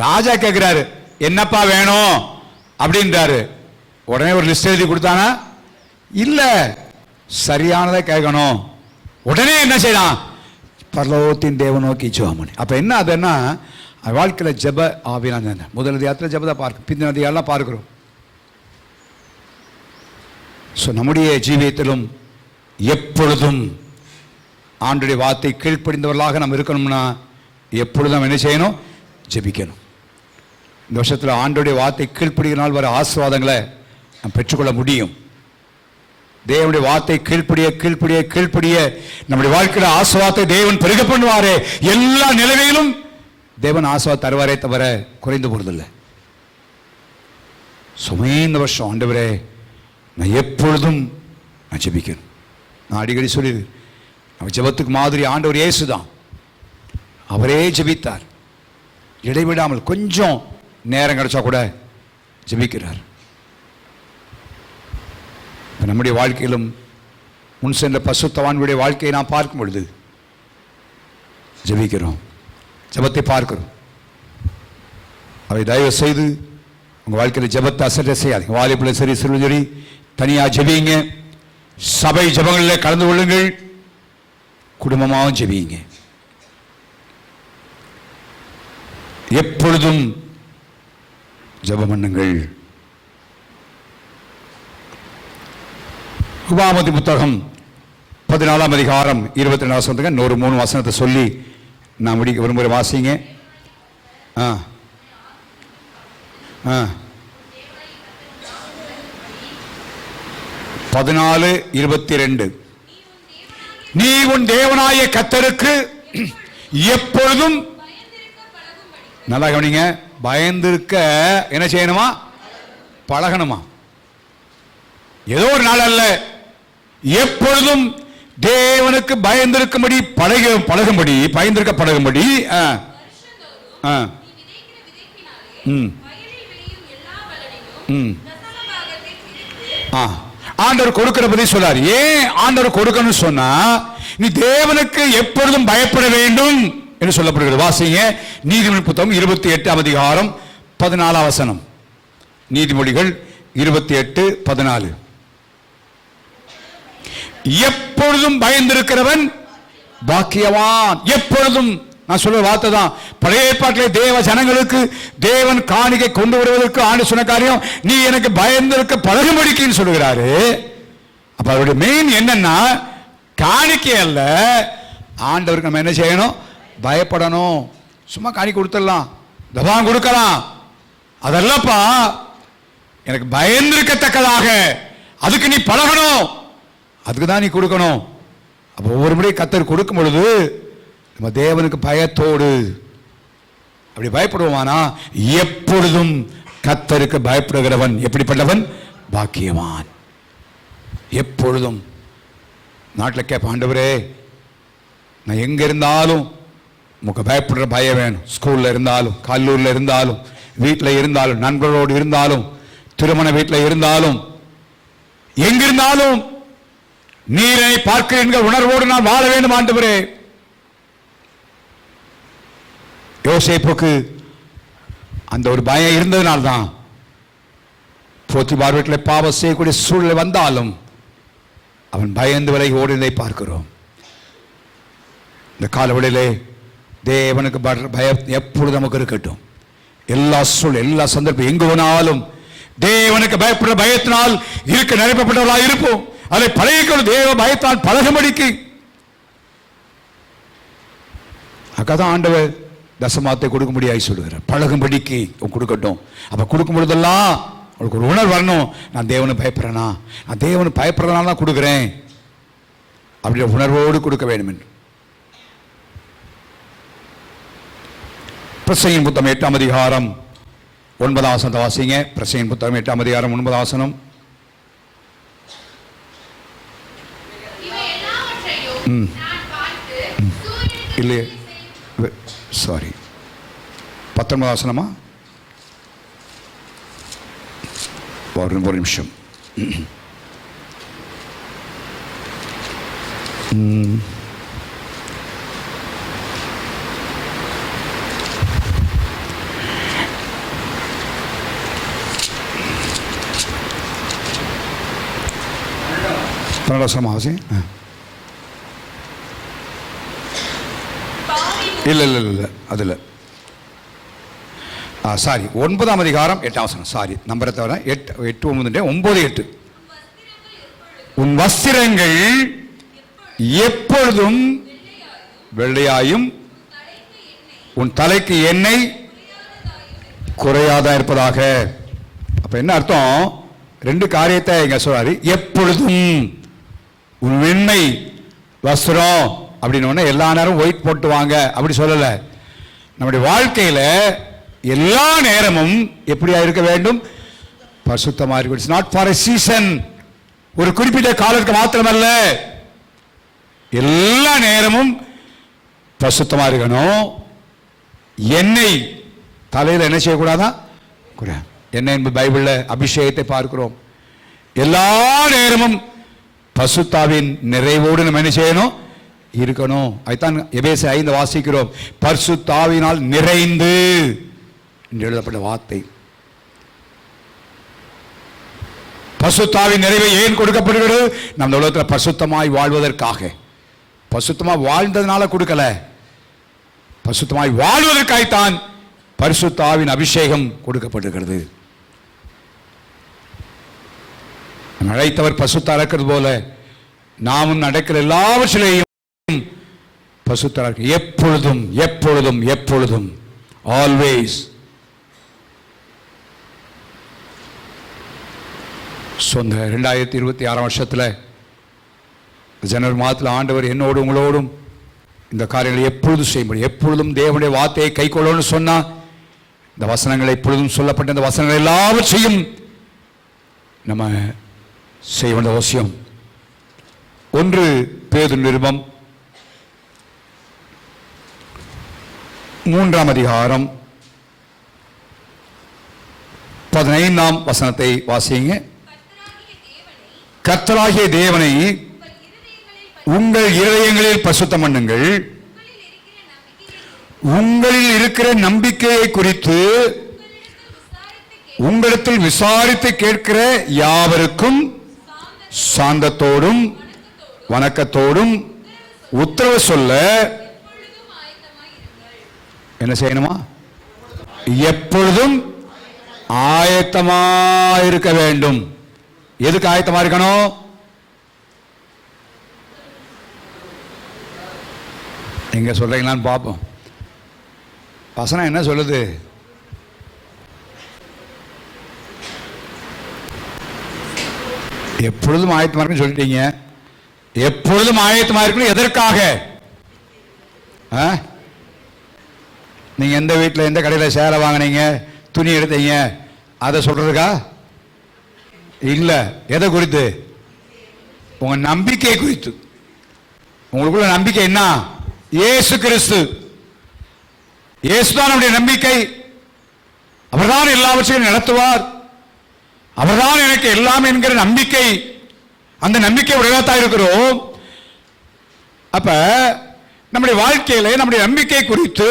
ராஜா கேட்கிறாரு, என்னப்பா வேணும் அப்படின்றாரு. உடனே ஒரு லிஸ்ட் எழுதி கொடுத்தானா? இல்ல, சரியானதை கேட்கணும். உடனே என்ன செய்யலாம்? பரலோகத்தின் தேவன் நோக்கி ஜெபம் பண்ணு. அப்ப என்ன அதுன்னா வாழ்க்கையில் ஜெப ஆவியான முதல் அதிகாரத்தில் ஜெபத்தை பார்க்க, பிந்தின அதிகாரம் பார்க்கிறோம். ஸோ நம்முடைய ஜீவியத்திலும் எப்பொழுதும் ஆண்டுடைய வார்த்தை கீழ்ப்படிந்தவர்களாக நாம் இருக்கணும்னா எப்பொழுதும் என்ன செய்யணும்? ஜெபிக்கணும். இந்த வருஷத்தில் ஆண்டுடைய வார்த்தை கீழ்ப்படினால் வர ஆசீர்வாதங்களை நாம் பெற்றுக்கொள்ள முடியும். தேவனுடைய வார்த்தை கீழ்ப்படிய கீழ்ப்படிய கீழ்ப்படிய நம்முடைய வாழ்க்கையில் ஆசீர்வாதத்தை தேவன் பெருக பண்ணுவாரே. எல்லா நிலைமையிலும் தேவன் ஆசீர்வாதம் தருவாரே தவிர குறைந்து போறதில்லை. சுமைந்த வருஷம் ஆண்டவரே நான் எப்பொழுதும் நான் ஜெபிக்கணும். நான் அடிக்கடி சொல்லிடு, நம்ம ஜெபத்துக்கு மாதிரி ஆண்டவர் இயேசு தான். அவரே ஜெபித்தார், இடைவிடாமல். கொஞ்சம் நேரம் கிடைச்சா கூட ஜெபிக்கிறார். நம்முடைய வாழ்க்கையிலும் முன் சென்ற பசுத்தவான்களுடைய வாழ்க்கையை நாம் பார்க்கும் பொழுது ஜெபிக்கிறோம், ஜெபத்தை பார்க்கிறோம். அவை தயவு செய்து உங்கள் வாழ்க்கையில் ஜெபத்தை அசட்டை செய்யாதீங்க. வாலிபுல சரி, சிறு சரி, தனியாக ஜெபிங்க. சபை ஜெபங்களில் கலந்து கொள்ளுங்கள். குடும்பமாகவும் ஜெபிங்க. எப்பொழுதும் ஜெபம் பண்ணுங்கள். உபாமதி புத்தகம் 14ஆம் அதிகாரம் 22ஆம் வசனத்துக்கு இன்னொரு 3 வசனத்தை சொல்லி நான் முடிக்க விரும்புகிற வாசிங்க. 14:22 நீ உன் தேவனாய கர்த்தருக்கு எப்பொழுதும், நல்லா கவனிங்க, பயந்திருக்க என்ன செய்யணுமா? பழகணுமா. ஏதோ ஒரு நாள் அல்ல, எப்பொழுதும் தேவனுக்கு பயந்திருக்கும்படி பழகும்படி, பயந்திருக்க பழகும்படி. ஆண்டவர் கொடுக்கிற பத்தி சொல்லார். ஏன் ஆண்டவர் கொடுக்கணும்னு சொன்னா, நீ தேவனுக்கு எப்பொழுதும் பயப்பட வேண்டும் என்று சொல்லப்படுகிறது. வாசிங்க நீதிமொழி புத்தகம் 28ஆம் அதிகாரம் 14ஆம் வசனம். நீதிமொழிகள் 28:14. எப்பொழுதும் பயந்திருக்கிறவன் பாக்கியவான். எப்பொழுதும், நான் சொல்ற வார்த்தை தான். பழைய ஏற்பாட்டிலே தேவ ஜனங்களுக்கு தேவன் காணிக்கை கொண்டு வருவதற்கு ஆண்டு சொன்ன காரியம், நீ எனக்கு பயந்திருக்க பழகும்படிக்குன்னு சொல்லுகிறாரு. அப்ப அவருடைய மெயின் என்னன்னா காணிக்கை அல்ல, ஆண்டவருக்கு நம்ம என்ன செய்யணும்? பயப்படணும். சும்மா காணிக்கை கொடுத்துடலாம், தபான் கொடுக்கலாம், அதெல்லப்பா. எனக்கு பயந்திருக்கத்தக்கதாக அதுக்கு நீ பழகணும், அதுக்கு தான் நீ கொடுக்கணும். அப்போ ஒவ்வொரு முறை கர்த்தர் கொடுக்கும் பொழுது நம்ம தேவனுக்கு பயத்தோடு அப்படி பயப்படுவானா, எப்பொழுதும் கர்த்தருக்கு பயப்படுகிறவன் எப்படிப்பட்டவன்? பாக்கியவான். எப்பொழுதும் நாட்டில் கேட்ப, ஆண்டவரே நான் எங்க இருந்தாலும் உங்களுக்கு பயப்படுற பயம் வேணும். ஸ்கூலில் இருந்தாலும், கல்லூரியில் இருந்தாலும், வீட்டில் இருந்தாலும், நண்பர்களோடு இருந்தாலும், திருமண வீட்டில் இருந்தாலும், எங்கிருந்தாலும் நீரை பார்க்கிறீங்க உணர்வோடு நான் வாழ வேண்டும் ஆண்டவரே. யோசேப்புக்கு அந்த ஒரு பயம் இருந்ததுனால்தான் போத்திபார் வீட்டில் பாவம் செய்யக்கூடிய சூழ்நிலை வந்தாலும் அவன் பயந்து விலகி ஓடினதை பார்க்கிறோம். இந்த காலவெளியிலே தேவனுக்கு பயம் எப்பொழுது நமக்கு இருக்கட்டும். எல்லா சூழல், எல்லா சந்தர்ப்பம், எங்கு போனாலும் தேவனுக்கு பயப்படுற பயத்தினால் இருக்க நிரப்பப்பட்டவர்களாக இருப்போம். அதை பழகிக்கொள்ள தேவ பயத்தால் பழகும்படிக்கு அக்கதான் ஆண்டவர் தசமாத்தை கொடுக்க முடியாது சொல்லுகிறார். பழகும்படிக்கு கொடுக்கட்டும். அப்ப கொடுக்கும் பொழுதெல்லாம் அவளுக்கு ஒரு உணர்வு வரணும். நான் தேவனை பயப்படுறேனா, நான் தேவனை பயப்படுறதுனால தான் கொடுக்குறேன் அப்படின்ற உணர்வோடு கொடுக்க வேண்டும் என்று. பிரசங்கின் புத்தகம் 8ஆம் அதிகாரம் 9ஆம் வசனத்தை வாசிங்க. பிரசங்கின் புத்தகம் 8ஆம் அதிகாரம் 9ஆம் வசனம். இல்லையே, சாரி, 19ஆம் வசனமா? ஒரு நிமிஷம். இல்ல அதில் சாரி, 9ஆம் அதிகாரம் 8ஆம் வசனம். சாரி, நம்பரை தவிர 8 9 9 8. உன் வஸ்திரங்கள் எப்பொழுதும் வெள்ளையாயும் உன் தலைக்கு எண்ணெய் குறையாதான் இருப்பதாக. அப்ப என்ன அர்த்தம்? 2 காரியத்தை இங்க சொல்றாரு. எப்பொழுதும் உன் வெண்மை வஸ்திரம் அப்படின்னு எல்லா நேரம் ஒயிட் போட்டு வாங்க அப்படி சொல்லல. நம்முடைய வாழ்க்கையில எல்லா நேரமும் எப்படியா இருக்க வேண்டும்? பரிசுத்தமா இருக்க. It's not for a season, ஒரு குறிப்பிட்ட காலத்துக்கு மாத்திரமல்ல, எல்லா நேரமும் பரிசுத்தமா இருக்கணும். எண்ணெய் தலையில் என்ன செய்யக்கூடாதா? எண்ணெய் என்பது பைபிள்ல அபிஷேகத்தை பார்க்கிறோம். எல்லா நேரமும் பரிசுத்தாவின் நிறைவோடு நம்ம என்ன செய்யணும்? இருக்கணும். அதுதான் எபேசியர் 5 வாசிக்கிறோம். பரிசுத்தாவினால் நிறைந்து என்று எழுதப்பட்ட வார்த்தை. பரிசுத்தாவின் நிறைவை ஏன் கொடுக்கப்படுகிறது? நம்ம உலகத்தில் பரிசுத்தமாய் வாழ்வதற்காக. பரிசுத்தமாய் வாழ்ந்ததுனால கொடுக்கல, பரிசுத்தமாய் வாழ்வதற்காகத்தான் பரிசுத்தாவின் அபிஷேகம் கொடுக்கப்படுகிறது. அழைத்தவர் பரிசுத்தா இருக்கிறது போல நாமும் நடக்கிற எல்லாவற்றிலேயும் பரிசுத்தா இருக்க. எப்பொழுதும் எப்பொழுதும் எப்பொழுதும், ஆல்வேஸ். சொந்த 2026 வருஷத்தில் ஜனவரி மாதத்தில் ஆண்டவர் என்னோடு உங்களோடும் இந்த காரியங்களை எப்பொழுதும் செய்ய முடியும். எப்பொழுதும் தேவனுடைய வார்த்தையை கை கொள்ளணும்னு சொன்னா, இந்த வசனங்களை எப்பொழுதும் சொல்லப்பட்ட இந்த வசனங்கள் எல்லாவற்றையும் நம்ம செய்ய வேண்டிய அவசியம். 1 பேதுரு நிருபம் 3ஆம் அதிகாரம் 15ஆம் வசனத்தை வாசிங்க. கர்த்தராகிய தேவனை உங்கள் இருதயங்களில் பரிசுத்தம் பண்ணுங்கள். உங்களில் இருக்கிற நம்பிக்கையை குறித்து உங்களிடத்தில் விசாரித்து கேட்கிற யாவருக்கும் சாந்தத்தோடும் வணக்கத்தோடும் உத்தரவு சொல்ல என்ன செய்யணுமா? எப்பொழுதும் ஆயத்தமா இருக்க வேண்டும். எதுக்கு ஆயத்தமா இருக்கணும்? எங்க சொல்றீங்களான்னு பார்ப்போம். வசனம் என்ன சொல்லுது? எப்பொழுதும் ஆயத்தமா இருக்குன்னு சொல்லிட்டீங்க. எப்பொழுதும் ஆயத்தமா இருக்கணும் எதற்காக? நீங்க எந்த வீட்டில் எந்த கடையில் சேலை வாங்கினீங்க, துணி எடுத்தீங்க, அதை சொல்றதுக்கா? இல்ல. எதை குறித்து? உங்க நம்பிக்கை குறித்து. உங்களுக்குள்ள நம்பிக்கை என்ன? இயேசு கிறிஸ்து. இயேசுதான் நம்முடைய நம்பிக்கை. அவர்தான் எல்லாவற்றையும் நடத்துவார். அவர்தான் எனக்கு எல்லாம் என்கிற நம்பிக்கை. அந்த நம்பிக்கை உடையதான் இருக்கிறோம். அப்ப நம்முடைய வாழ்க்கையில நம்முடைய நம்பிக்கை குறித்து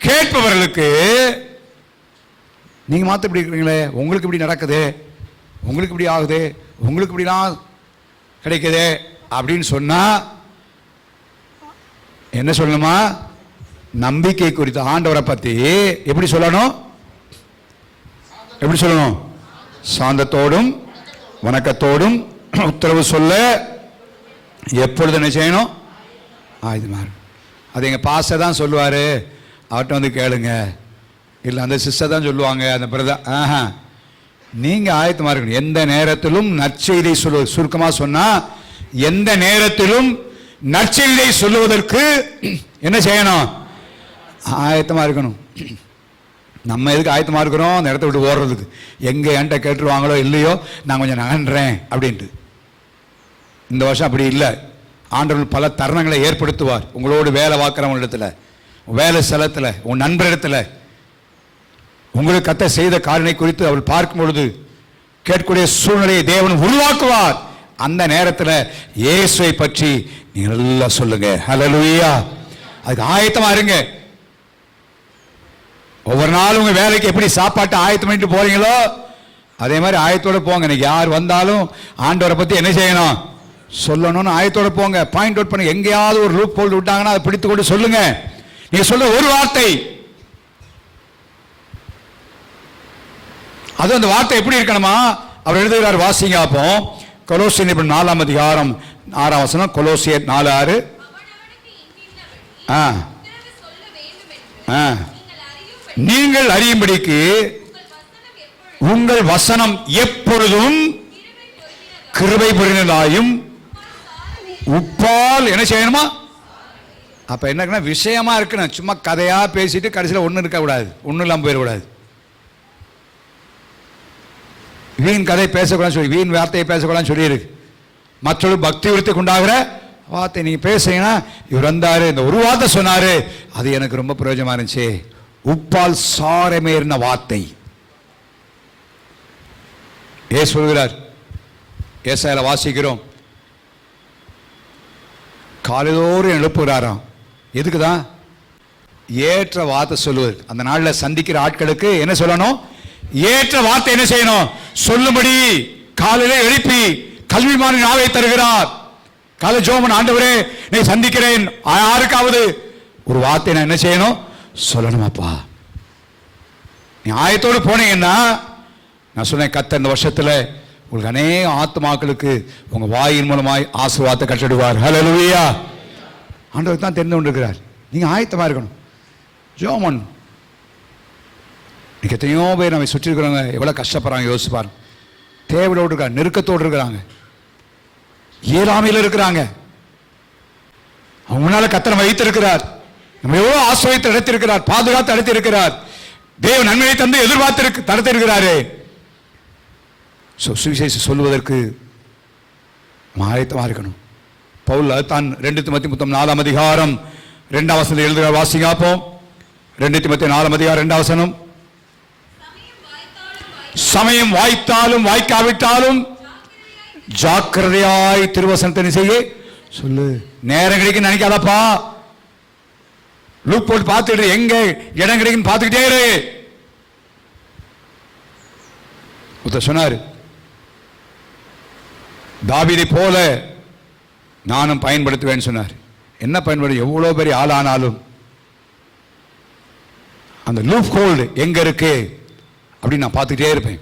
கேட்பவர்களுக்கு, நீங்க மாத்த இப்படி இருக்கிறீங்களே, உங்களுக்கு இப்படி நடக்குது, உங்களுக்கு இப்படி ஆகுது, உங்களுக்கு இப்படிலாம் கிடைக்குது அப்படின்னு சொன்னா என்ன சொல்லணுமா? நம்பிக்கை குறித்து ஆண்டவரை பத்தி எப்படி சொல்லணும்? எப்படி சொல்லணும்? சாந்தத்தோடும் வணக்கத்தோடும் உத்தரவு சொல்ல எப்பொழுது என்ன செய்யணும்? ஆயுதமா. அது எங்க பாஸ்டர் தான் சொல்லுவாரு, அவர்கிட்ட வந்து கேளுங்க. இல்லை அந்த சிஸ்டர் தான் சொல்லுவாங்க, அந்த பிரதர். நீங்க ஆயத்தமா இருக்கணும். எந்த நேரத்திலும் நற்செய்தியை சொல்லுவது, சுருக்கமாக சொன்னா எந்த நேரத்திலும் நற்செய்தியை சொல்லுவதற்கு என்ன செய்யணும்? ஆயத்தமா இருக்கணும். நம்ம எதுக்கு ஆயத்தமா இருக்கிறோம்? அந்த இடத்த விட்டு ஓடுறதுக்கு. எங்க என்கிட்ட கேட்டுருவாங்களோ இல்லையோ, நான் கொஞ்சம் நகன்றேன் அப்படின்ட்டு. இந்த வருஷம் அப்படி இல்லை. ஆண்டவர் பல தருணங்களை ஏற்படுத்துவார். உங்களோடு வேலை பார்க்குறவங்க இடத்துல, வேலை ஸ்தலத்தில், உன் நண்பரிடத்துல, உங்களுக்கு கத்த செய்த காரியனை குறித்து அவள் பார்க்கும் பொழுது கேட்கக்கூடிய சூழ்நிலையை தேவன் உருவாக்குவார். அந்த நேரத்தில் இயேசுவை பற்றி நீங்க நல்லா சொல்லுங்க. ஹல்லேலூயா. அதுக்கு ஆயத்தமா இருங்க. ஒவ்வொரு நாளும் உங்க வேலைக்கு எப்படி சாப்பாட்டை ஆயத்தம் பண்ணிட்டு போறீங்களோ அதே மாதிரி ஆயத்தோட போங்க. இன்னைக்கு யார் வந்தாலும் ஆண்டவரை பத்தி என்ன செய்யணும்? சொல்லணும்னு ஆயத்தோட போங்க. பாயிண்ட் அவுட் பண்ணுங்க. எங்கேயாவது ஒரு லூப் ஹோல் விட்டாங்கன்னா அதை பிடித்து கொண்டு சொல்லுங்க. நீங்க சொல்ல ஒரு வார்த்தை, அது அந்த வார்த்தை எப்படி இருக்கணுமா? அவர் எழுதுகிறார், வாசிங்க. அப்போ கொலோசியர் 4ஆம் அதிகாரம் 6ஆம் வசனம். கொலோசியர் 4:6. நீங்கள் அறியும்படிக்கு உங்கள் வசனம் எப்பொழுதும் கிருபை பொருந்தினதாயும் உப்பால் என்ன செய்யணுமா? அப்ப என்ன விஷயமா இருக்கணும். சும்மா கதையா பேசிட்டு கடைசியில் ஒன்றும் இருக்க கூடாது, ஒன்றும் இல்லாமல் போயிடக்கூடாது. வீண் கதை பேசக்கூடாதுன்னு சொல்லி, வீண் வார்த்தையை பேசக்கூடாதுன்னு சொல்லியிருக்கு. மற்றொரு பக்தி விருத்துக்கு உண்டாகிற வார்த்தை நீங்க பேசுறீங்கன்னா, இவர் வந்தாரு, இந்த ஒரு வார்த்தை சொன்னாரு, அது எனக்கு ரொம்ப பிரயோஜனமா இருந்துச்சு. உப்பால் சாரமேறின வார்த்தை. சொல்கிறார், ஏசாயால வாசிக்கிறோம், காலைதோறும் எழுப்புகிறாராம். எதுக்குதான்? ஏற்ற வார்த்தை சொல்லுவது. அந்த நாளில் சந்திக்கிற ஆட்களுக்கு என்ன சொல்லணும்? ஏற்ற வார்த்தை என்ன செய்யணும்? சொல்லும்படி காலையில எழுப்பி கல்விமான நாவை தருகிறார். காலை ஜோமன், ஆண்டவரே நீ சந்திக்கிறேன், யாருக்காவது ஒரு வார்த்தை நான் என்ன செய்யணும்? சொல்லணுமாப்பா. நீ ஆயத்தோடு போனீங்கன்னா, நான் சொன்னேன், கர்த்தர் இந்த வருஷத்துல உங்களுக்கு அநேக ஆத்மாக்களுக்கு உங்க வாயின் மூலமாய் ஆசீர்வாதத்தை கட்டடுவார். ஹல்லேலூயா. ஆண்டவர் தான் தெரிந்து கொண்டிருக்கிறார். நீங்க ஆயத்தமா இருக்கணும். ஜோமன், இன்னைக்கு எத்தனையோ பேர் நம்ம சுற்றி இருக்கிறவங்க எவ்வளவு கஷ்டப்படுறாங்க யோசிப்பார். தேவையோடு இருக்காங்க, நெருக்கத்தோடு இருக்கிறாங்க, இயலாமையில் இருக்கிறாங்க. அவங்க முன்னால கர்த்தர் வைத்திருக்கிறார். நம்ம எவ்வளவு ஆசிரியத்தை நடத்திருக்கிறார், பாதுகாத்து நடத்திருக்கிறார். தேவ நன்மையை தந்து எதிர்பார்த்து நடத்திருக்கிறாரே. சுவிசேஷம் சொல்லுவதற்கு ஆயத்தமா இருக்கணும். பவுல் தான் 2 தீமோத்தேயு 4ஆம் அதிகாரம் 2ஆம் வசனத்தில் எழுதுகிறார். வாசிங்கப்போம். 2 தீமோத்தேயு 4ஆம் அதிகாரம் 2ஆம் வசனம். சமயம் வாய்த்தாலும் வாய்க்காவிட்டாலும் ஜாக்கிரதையாய் திருவசனத்தை செய்ய சொல்லு. நேரம் கிடைக்கும் நினைக்காதப்பா. லூப் போட்டு பார்த்துட்டு எங்க இடம் கிடைக்கும் பார்த்துக்கிட்டே இரு. சொன்னாரு, தாவீதை போல நானும் பயன்படுத்துவேன்னு சொன்னார். என்ன பயன்படுத்த? எவ்வளவு பெரிய ஆளானாலும் அந்த லூப் ஹோல்டு எங்க இருக்கு அப்படின்னு நான் பார்த்துக்கிட்டே இருப்பேன்.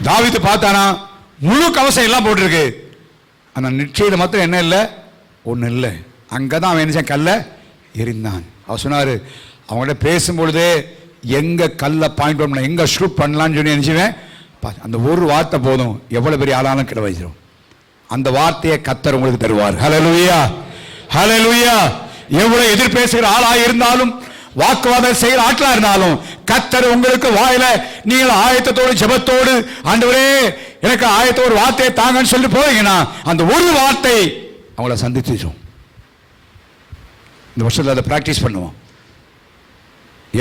தாவீது பார்த்தானா, முழு கவசம் எல்லாம் போட்டிருக்கு, ஆனா நிச்சயில மாத்திரம் என்ன இல்லை? ஒண்ணு இல்லை. அங்கதான் அவன் என்ன கல்ல எறிந்தான். அவர் சொன்னாரு, அவங்கள்ட்ட பேசும்பொழுதே எங்க கல்ல பாயிண்ட் பண்ண, எங்க ஷூட் பண்ணலான்னு சொல்லி நினைச்சுவேன். அந்த ஒரு வார்த்தை போதும், எவ்வளவு பெரிய ஆளாலும் கிட வச்சிடும். அந்த வார்த்தையை கர்த்தர் உங்களுக்கு தருவார். ஹல்லேலூயா, ஹல்லேலூயா. எவ்வளவு எதிர் பேசுகிற ஆளா இருந்தாலும், வாக்குவாதம் செய்கிற ஆட்களா இருந்தாலும், கர்த்தர் உங்களுக்கு வாயில நீங்கள் ஆயத்தத்தோடு ஜெபத்தோடு, ஆண்டவரே எனக்கு ஆயத்த ஒரு வார்த்தையை தாங்கன்னு சொல்லி போறீங்கன்னா, அந்த ஒரு வார்த்தை அவங்கள சந்திச்சிடும். இந்த வருஷத்தில் அதை ப்ராக்டிஸ் பண்ணுவோம்.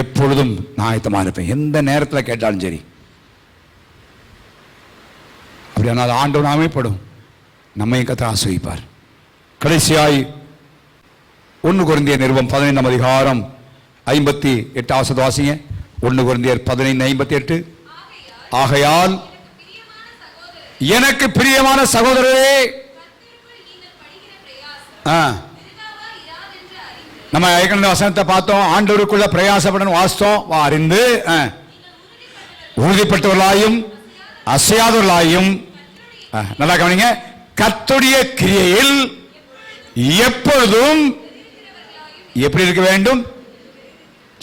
எப்பொழுதும் நான் ஆயத்தமாக இருப்பேன், எந்த நேரத்தில் கேட்டாலும் சரி. அப்படியான அது ஆண்டவன் அமைப்படும், நம்மையும் கர்த்தர் ஆசீர்வதிப்பார். கடைசியாய் 1 கொரிந்தியர் நிருபம் 15 அதிகாரம் 58 வாசிங்க. 1 கொரிந்தியர் 15:58. ஆகையால் எனக்கு பிரியமான சகோதரரே, நம்ம ஏற்கனவே வசனத்தை பார்த்தோம். ஆண்டவருக்குள்ள பிரயாசப்படணும் வாஸ்தவம் அறிந்து உறுதிப்பட்டவர்களாயும் அசையாதவர்களாயும், நல்லா கவனிங்க, கர்த்தருடைய கிரியையில் எப்பொழுதும் எப்படி இருக்க வேண்டும்?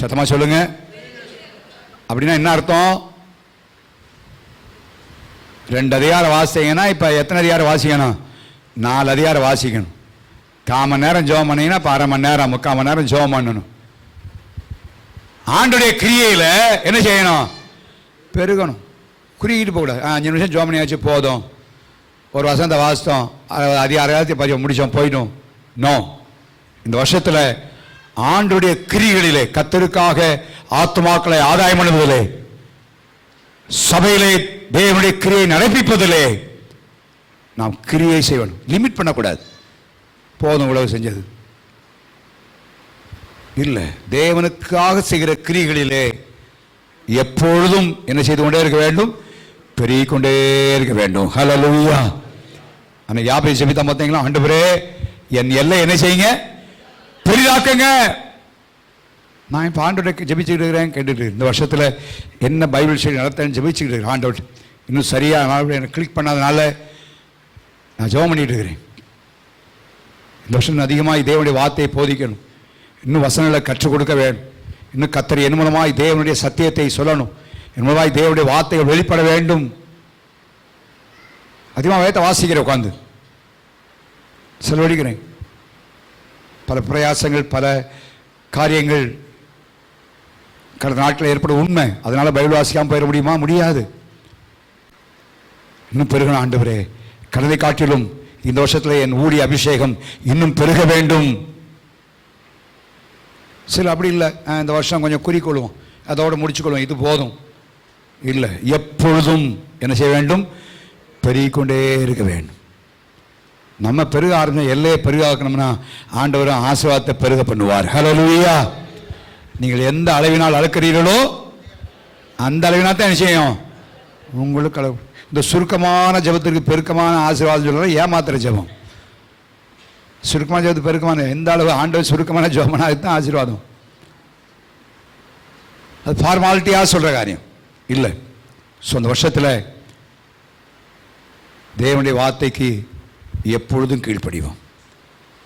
சத்தமா சொல்லுங்க. அப்படின்னா என்ன அர்த்தம்? 2 அதிகாரம் வாசிங்கன்னா இப்ப எத்தனை அதிகாரம் வாசிக்கணும்? 4 அதிகாரம் வாசிக்கணும். 1/4 மணி நேரம் ஜெபம் பண்ணீங்கன்னா இப்ப 1/2 மணி நேரம் 3/4 மணி நேரம் ஜெபம் பண்ணணும். ஆண்டுடைய கிரியையில என்ன செய்யணும்? பெருகணும். குறிக்கிட்டு போகக்கூடாது. 5 நிமிஷம் ஜெபம் பண்ணியாச்சு போதும், ஒரு வசந்த வாசித்தோம், அதிகாரத்தை முடிச்சோம் போயிடும். நோ, இந்த வருஷத்துல ஆண்டுடைய கிரியைகளிலே, கர்த்தருக்காக ஆத்துமாக்களை ஆதாயம் பண்ணுவதிலே, சபையிலே தேவனுடைய கிரியை நடப்பிப்பதிலே நாம் கிரியை செய்யணும். லிமிட் பண்ணக்கூடாது. போதும் உழவு செஞ்சது இல்லை. தேவனுக்காக செய்கிற கிரிகளிலே எப்பொழுதும் என்ன செய்து கொண்டே இருக்க வேண்டும்? பெருகிக்கொண்டே இருக்க வேண்டும். ஹல்லேலூயா. அன்னைக்கு யாபேஸ் ஜெபித்தான் பார்த்தீங்களா? ஆண்டவரே என் எல்லை என்ன செய்யுங்க? பெரிதாக்குங்க. நான் இப்போ ஆண்டவரை ஜெபிச்சுக்கிட்டு இருக்கிறேன், கேட்டுட்டு இந்த வருஷத்தில் என்ன பைபிள் ஸ்டடி நடத்தேன்னு ஜெபிச்சுக்கிட்டு இருக்கிறேன். ஆண்டவர் இன்னும் சரியாக எனக்கு கிளிக் பண்ணாதனால நான் ஜெபம் பண்ணிட்டு இருக்கிறேன். இந்த வருஷம் அதிகமாக தேவனுடைய வார்த்தையை போதிக்கணும், இன்னும் வசனங்களை கற்றுக் கொடுக்க வேண்டும், இன்னும் கர்த்தர் என் மூலமாய் தேவனுடைய சத்தியத்தை சொல்லணும், என் மூலமாய் தேவனுடைய வார்த்தைகள் வெளிப்பட வேண்டும். அதிகமாக வேதத்தை வாசிக்கிறேன், உட்காந்து செலவழிக்கிறேன். பல பிரயாசங்கள், பல காரியங்கள் கடந்த நாட்களில் ஏற்படும் உண்மை. அதனால பைபிள் வாசிக்காமல் போயிட முடியுமா? முடியாது. இன்னும் பெருகணும் ஆண்டவரே. கடலை காட்டிலும் இந்த வருஷத்தில் என் ஊழிய அபிஷேகம் இன்னும் பெருக வேண்டும். சில அப்படி இல்லை, இந்த வருஷம் கொஞ்சம் குறிக்கொள்வோம், அதோடு முடிச்சுக்கொள்வோம், இது போதும் இல்லை. எப்பொழுதும் என்ன செய்ய வேண்டும்? பெருகிக்கொண்டே இருக்க வேண்டும். நம்ம பெருக ஆரம்பிச்சோம், எல்லையை பெருகாக்கணும்னா ஆண்டவரும் ஆசீர்வாதத்தை பெருக பண்ணுவார். ஹல்லேலூயா. நீங்கள் எந்த அளவினால் அளக்கிறீர்களோ அந்த அளவினால் தான் என்ன செய்யும் உங்களுக்கு அளவு. இந்த சுருக்கமான ஜெபத்திற்கு பெருக்கமான ஆசீர்வாதம் சொல்ல ஏமாத்துற ஜெபம். சுருக்கமான ஜெபத்துக்கு பெருக்கமான எந்த அளவு ஆண்டவர் சுருக்கமான ஜெபம்னா அதுதான் ஆசீர்வாதம். அது ஃபார்மாலிட்டியாக சொல்கிற காரியம் இல்லை. ஸோ அந்த வருஷத்தில் தேவனுடைய வார்த்தைக்கு எப்பொழுதும் கீழ்ப்படிவோம்.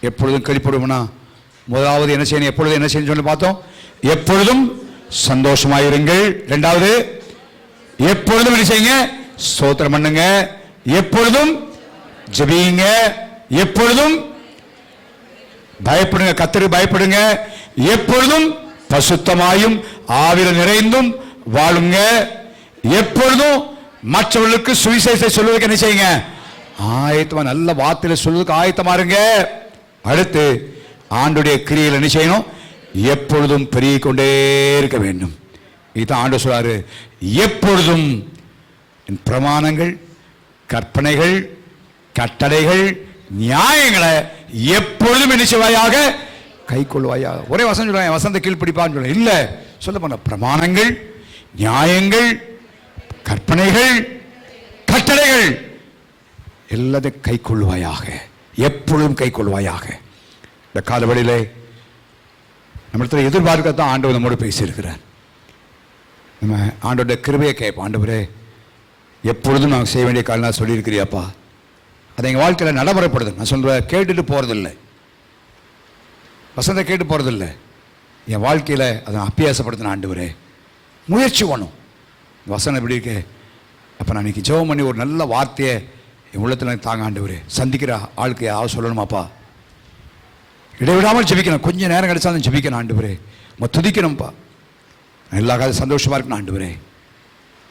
எப்பொழுதும் கீழ்ப்படுவோம்னா முதலாவது என்ன செய்யணும்? எப்பொழுதும் என்ன செய்யணும் சொல்லி பார்த்தோம். எப்பொழுதும் சந்தோஷமாயிருங்கள். 2வது எப்பொழுதும் என்ன செய்யுங்க? ஸ்தோத்திரம் பண்ணுங்க. எப்பொழுதும் ஜெபியுங்க. எப்பொழுதும் பயப்படுங்க, கர்த்தருக்கு பயப்படுங்க. எப்பொழுதும் பசுத்தமாயும் ஆவியில் நிறைந்தும் வாழுங்க. எப்பொழுதும் மற்றவர்களுக்கு சுவிசேஷத்தை சொல்வதற்கு என்ன செய்யுங்க? ஆயத்தமா, நல்ல வார்த்தையில சொல்வதற்கு ஆயத்தமா இருங்க. அடுத்து ஆண்டுடைய கிரியையில் என்ன செய்யணும்? எப்பொழுதும் பெருகிக் கொண்டே இருக்க வேண்டும். இதுதான் ஆண்டு சொல்றாரு. எப்பொழுதும் பிரமாணங்கள், கற்பனைகள், கட்டளைகள், நியாயங்களை எப்பொழுதும் என்ன செய்வாயாக? கை கொள்வாயாக. ஒரே வசனம் சொல்லுவாங்க, வசந்த கீழ்ப்பிடிப்பான்னு சொல்ல இல்லை, சொல்ல போன பிரமாணங்கள், நியாயங்கள், கற்பனைகள், கட்டளைகள் எல்லாத்தையும் கை கொள்வாயாக. எப்பொழுதும் கை கொள்வாயாக. இந்த காலவெளியிலே நம்மளத்தில் எதிர்பார்க்கத்தான் ஆண்டவர் நம்மோடு பேசியிருக்கிறார். நம்ம ஆண்டோட கிருபையை கேட்போம். ஆண்டவரே எப்பொழுதும் நாங்கள் செய்ய வேண்டிய காலம் நான் சொல்லியிருக்கிறியாப்பா, அதை எங்கள் வாழ்க்கையில் நடைமுறைப்படுது. நான் சொல்கிறேன், கேட்டுட்டு போகிறதில்லை, வசந்த கேட்டு போகிறதில்லை, என் வாழ்க்கையில் அதை அபியாசப்படுத்தின ஆண்டவரே முயற்சி பண்ணும். வசனம் எப்படி இருக்கு? அப்போ நான் இன்னைக்கு ஜெபம் பண்ணி ஒரு நல்ல வார்த்தையை என் உள்ளத்தில் தாங்க ஆண்டவரே. சந்திக்கிற ஆளுக்கு யாராவது சொல்லணுமாப்பா, இடைவிடாமல் ஜெபிக்கணும். கொஞ்சம் நேரம் கிடைச்சாலும் ஜெபிக்கணும் ஆண்டவரே. துதிக்கணும்ப்பா. எல்லா காலம் சந்தோஷமாக இருக்கணும் ஆண்டவரே.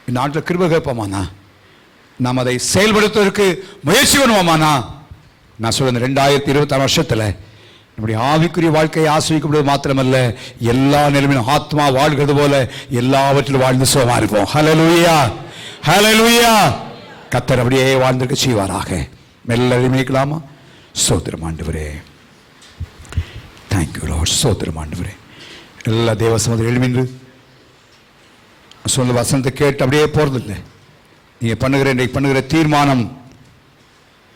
இந்த நாட்டில் கிருபை கேட்போமாண்ணா, நாம் அதை செயல்படுத்துவதற்கு முயற்சி பண்ணுவோமாண்ணா. நான் சொல்லுவேன், 2026 வருஷத்தில் நம்முடைய ஆவிக்குரிய வாழ்க்கையை ஆசிரியப்படுவது மாத்திரமல்ல, எல்லா நிலைமையிலும் ஆத்மா வாழ்கிறது போல எல்லாவற்றிலும் வாழ்ந்து சுகமா இருப்போம். ஹல்லேலூயா, ஹல்லேலூயா. கர்த்தர் அப்படியே வாழ்ந்திருக்க செய்வாராக. மெல்ல எழுந்திருக்கலாமா? ஸ்தோத்திரம் ஆண்டவரே, தேங்க்யூ லார்ட். ஸ்தோத்திரம் ஆண்டவரே. எல்லா தேவ சமூகத்தில் எழுமின்று சொல்ல வசனத்தை கேட்டு அப்படியே போறதில்லை. நீங்க இன்றைக்கு பண்ணுகிற தீர்மானம்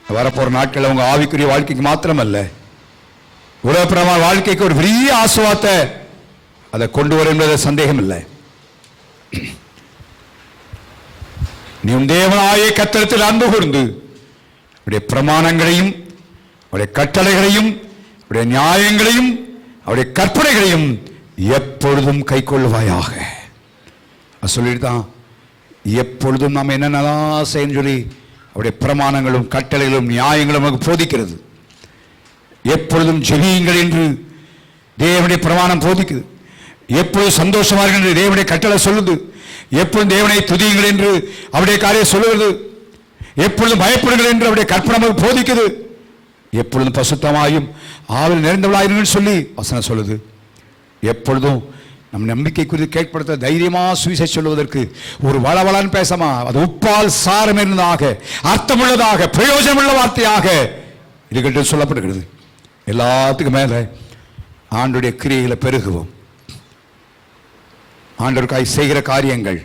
வரப்போற நாட்கள் உங்க ஆவிக்குரிய வாழ்க்கைக்கு மாத்திரமல்ல, உலகப்பிரமான வாழ்க்கைக்கு ஒரு பெரிய ஆசுவாத்தை அதை கொண்டு வரும் என்பது சந்தேகம் இல்லை. நீ உன் தேவனாய கர்த்தரிடத்தில் அன்பு கூர்ந்து அவருடைய பிரமாணங்களையும் அவருடைய கட்டளைகளையும் அவருடைய நியாயங்களையும் அவருடைய கற்பனைகளையும் எப்பொழுதும் கை கொள்வாயாக. சொல்லிட்டு தான் எப்பொழுதும் நாம் என்னென்னலாம் செய்யணும் சொல்லி அவருடைய பிரமாணங்களும் கட்டளைகளும் நியாயங்களும் நமக்கு போதிக்கிறது. எப்பொழுதும் ஜெபியுங்கள் என்று தேவனுடைய பிரமாணம் போதிக்குது. எப்பொழுதும் சந்தோஷமாக என்று தேவனுடைய கட்டளை சொல்லுது. எப்பொழுதும் தேவனை துதியுங்கள் என்று அவருடைய காரியம் சொல்லுவது. எப்பொழுதும் பயப்படுங்கள் என்று அவருடைய கற்பனை நமக்கு போதிக்குது. எப்பொழுதும் பசுத்தமாயும் ஆவில் நிறைந்தவளாயிருங்கள் சொல்லி வசனம் சொல்லுது. எப்பொழுதும் நம் நம்பிக்கை குறித்து கேட்படுத்த தைரியமா சுவிசேஷம் சொல்வதற்கு ஒரு வளவளன்னு பேசமா, அது உப்பால் சாரம் இருந்ததாக அர்த்தமுள்ளதாக பிரயோஜனமுள்ள வார்த்தையாக இருக்கட்டும் சொல்லப்படுகிறது. எல்லாத்துக்கும் மேல ஆண்டுடைய கிரியைகளை பெருகுவோம். ஆண்டவருக்காய் செய்கிற காரியங்கள்,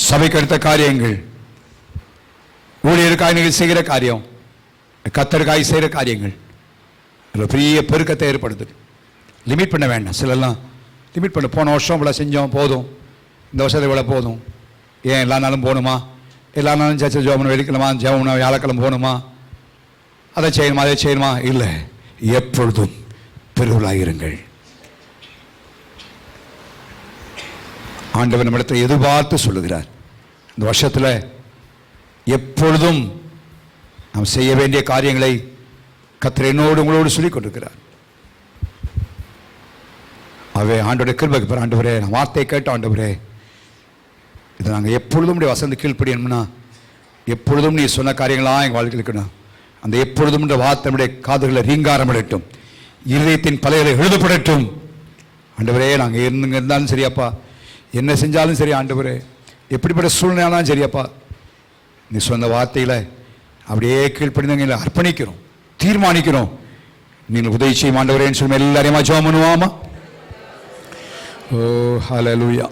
சபைக்கு அடுத்த காரியங்கள், ஊழியருக்காய் நீங்கள் செய்கிற காரியம், கர்த்தருக்காய் செய்கிற காரியங்கள் பெரிய பெருக்கத்தை ஏற்படுத்துது. லிமிட் பண்ண வேண்டாம். சிலெல்லாம் லிமிட் பண்ண, போன வருஷம் இவ்வளோ செஞ்சோம் போதும், இந்த வருஷத்தை இவ்வளோ போதும், ஏன் எல்லா நாளும் போகணுமா, எல்லா நாளும் சர்ச்சை ஜோமனை வெள்ளிக்கிழமா ஜெபம்னா வியாழக்கிழமை போகணுமா, அதை செய்யணுமா அதை செய்யணுமா? இல்லை, எப்பொழுதும் பெருவிழாயிருங்கள். ஆண்டவர் நம்மிடத்தை எதிர்பார்த்து சொல்லுகிறார். இந்த வருஷத்தில் எப்பொழுதும் நாம் செய்ய வேண்டிய காரியங்களை கர்த்தர் என்னோடு உங்களோடு சொல்லிக் கொண்டிருக்கிறார். அவே ஆண்டோடைய கிருபைக்கு பிற ஆண்டவரே, நான் வார்த்தையை கேட்டோம் ஆண்டவரே, இது நாங்கள் எப்பொழுதும் உடைய வசந்த கீழ்ப்படியணும்னா எப்பொழுதும் நீ சொன்ன காரியங்களாக எங்கள் வாழ்க்கையில் இருக்கணும். அந்த எப்பொழுதும் வார்த்தையுடைய காதுகளை ரீங்காரம் அடையட்டும், இருதயத்தின் பலைகளை எழுதப்படட்டும். ஆண்டவரே, நாங்கள் இருந்தாலும் சரியாப்பா, என்ன செஞ்சாலும் சரி ஆண்டவரே, எப்படிப்பட்ட சூழ்நிலையாலும் சரியாப்பா, நீ சொன்ன வார்த்தையில் அப்படியே கீழ்ப்படிந்தவங்களை அர்ப்பணிக்கிறோம், தீர்மானிக்கிறோம். நீங்கள் உதவி செய்யும் ஆண்டவரேன்னு சொல்லி எல்லாரையுமா ஜெபம் பண்ணுவாமா? ஓ ஹல்லேலூயா.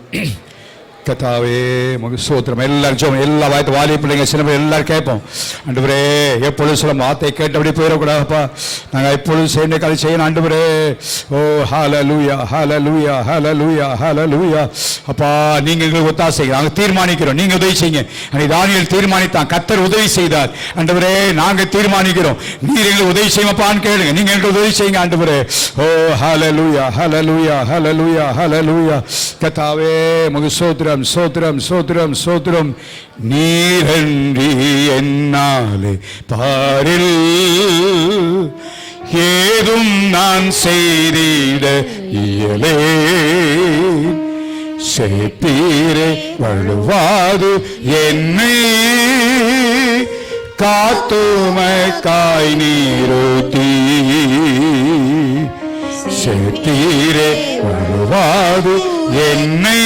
கர்த்தாவே உமக்கு ஸ்தோத்திரம். எல்லாரும் ஜெபம், எல்லா வாய்ப்பு வாலி பிள்ளைங்க சின்ன பிள்ளை எல்லாரும் கேட்போம். ஆண்டவரே, எப்பொழுதும் சொல்ல வார்த்தை கேட்டபடி போயிடக்கூடாதுப்பா, நாங்கள் எப்பொழுதும் செய்ய காலை செய்யணும் ஆண்டவரே. ஓ ஹல்லேலூயா, ஹல்லேலூயா, ஹல்லேலூயா, ஹல்லேலூயா. அப்பா, நீங்கள் எங்களுக்கு ஒத்தாசை, நாங்கள் தீர்மானிக்கிறோம், நீங்கள் உதவி செய்யுங்க. அன்னைக்கு தானியேல் தீர்மானித்தான், கர்த்தர் உதவி செய்தார். ஆண்டவரே, நாங்கள் தீர்மானிக்கிறோம், நீர் எங்களுக்கு உதவி செய்யுங்கப்பான்னு கேளுங்க, நீங்கள் எங்களுக்கு உதவி செய்யுங்க ஆண்டவரே. ஓ ஹல்லேலூயா, ஹல்லேலூயா, ஹல்லேலூயா, ஹல்லேலூயா. கர்த்தாவே உமக்கு ஸ்தோத்திரம், சோத்திரம் சோத்திரம் சோத்திரம். நீரன்றி என்னாலே பாரில் ஏதும் நான் செய்திட இயலே, சேத்தீரே வழுவாது என்னை காத்துமக்காய் நீருத்தி, சேத்தீரே வழுவாது என்னை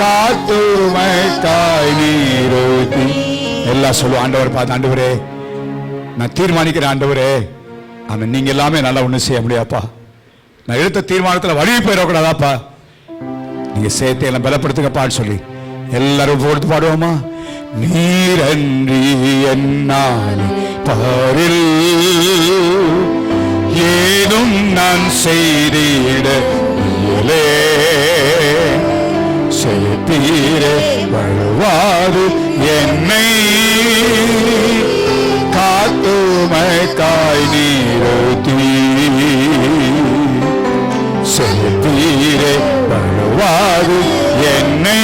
காத்துமக்காய் நீருத்தி. எல்லாம் சொல்லுவோம், ஆண்டவர் பார்த்து, ஆண்டவரே நான் தீர்மானிக்கிறேன் ஆண்டவரே, ஆனால் நீங்க எல்லாமே நல்லா ஒன்றும் செய்ய முடியாப்பா, நான் எடுத்த தீர்மானத்தில் வழி போயிடக்கூடாதாப்பா, நீங்க சேர்த்து எல்லாம் பலப்படுத்துங்கப்பான்னு சொல்லி எல்லாரும் போடுத்து பாடுவோமா? நீரன்றி என்னால் பாரில் ஏதும் நான் செய்திட இயலே, சேத்தீரே வழுவாது என்னை காத்துமக்காய் நீருத்தி, சேத்தீரே வழுவாது என்னை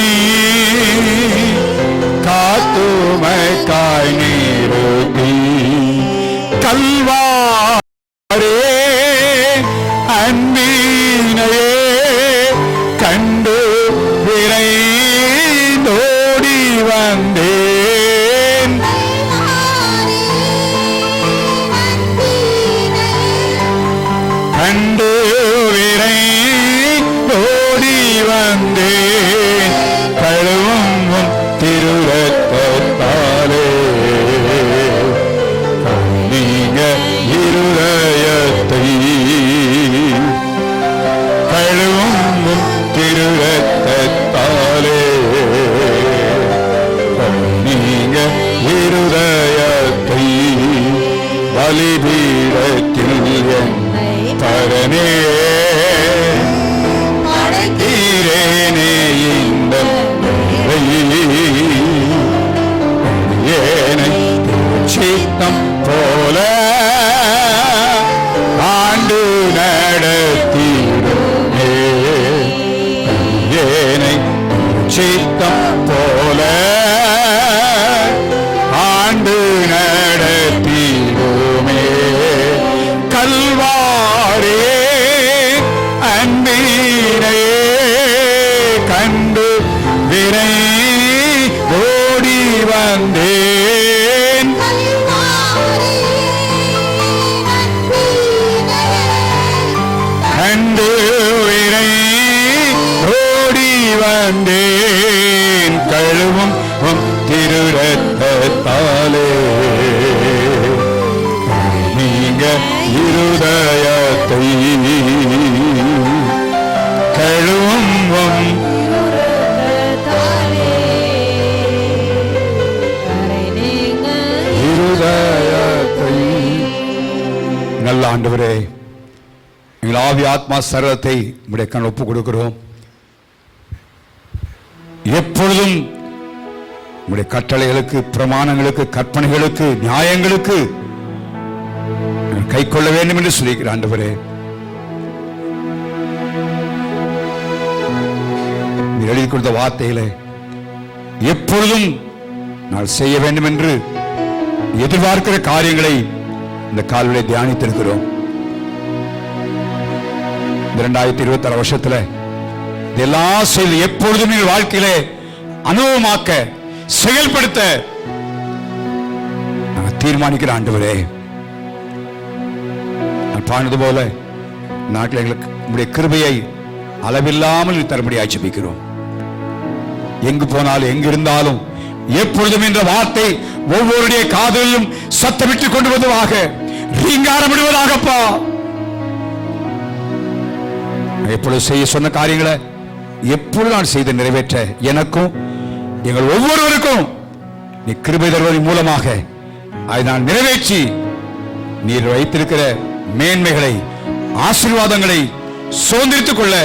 காத்துமக்காய் நீருத்தி. கல்வாரே அன்பினையே கண்டு விரைந்தோடி வந்தேன், கண்டு விரை ஓடி வந்தேன் கழுவும் திருரத்தாலே நீங்க இருதயத்தை கழுவும் திருரத்தாலே நீங்க இருதயத்தை பலிபீடத்தில் பரனே அழைத்தீரேனே இந்த ஏனை சித்தம் போல ஆண்டு நடத்தீரே ஏனை சித்தம் போல ஆண்டு நடத்தீரோமே கல்வாரே அன்பீனே கண்டு விரை ஓடி வந்தேன் கண்டு விரை ஓடி வந்தேன் கழுவும் திருரத்தாலே நீங்க இருதயத்தை கழுவும் இருதயத்தை. நல்ல ஆண்டவரே, எங்கள் ஆவி ஆத்மா சரீரத்தை உம்முடைய கண் ஒப்புக் கொடுக்கிறோம். எப்பொழுதும் உம்முடைய கட்டளைகளுக்கு, பிரமாணங்களுக்கு, கற்பனைகளுக்கு, நியாயங்களுக்கு கை கொள்ள வேண்டும் என்று சொல்லியிருக்கிற ஆண்டவரே, நீர் எழுதி கொடுத்த வார்த்தையிலே எப்பொழுதும் நான் செய்ய வேண்டும் என்று எதிர்பார்க்கிற காரியங்களை இந்த காலையிலே தியானித்திருக்கிறோம். 2026 வருஷத்துல எல்லா செயல் எப்பொழுதும் எங்கள் வாழ்க்கையிலே அனுபவமாக்க, செயல்படுத்த நான் தீர்மானிக்கிற ஆண்டவரே, நான் பாடுவது போல நாட்டில் எங்களுக்கு உங்களுடைய கிருபையை அளவில்லாமல் தரும்படியாக ஜெபிக்கிறோம். எங்கு போனாலும், எங்கிருந்தாலும், எப்பொழுதும் என்ற வார்த்தை ஒவ்வொருடைய காதலிலும் சத்தமிட்டுக் கொண்டு வருவதாக, ரீங்காரமிடுவதாகப்பா. எப்பொழுது செய்ய சொன்ன காரியங்களை எப்பொழுது நான் செய்து நிறைவேற்ற எனக்கும் எங்கள் ஒவ்வொருவருக்கும் நீ கிருபை தருவதன் மூலமாக அதை நான் நிறைவேற்றி நீர் வைத்திருக்கிற மேன்மைகளை, ஆசீர்வாதங்களை சுதந்திரித்துக் கொள்ள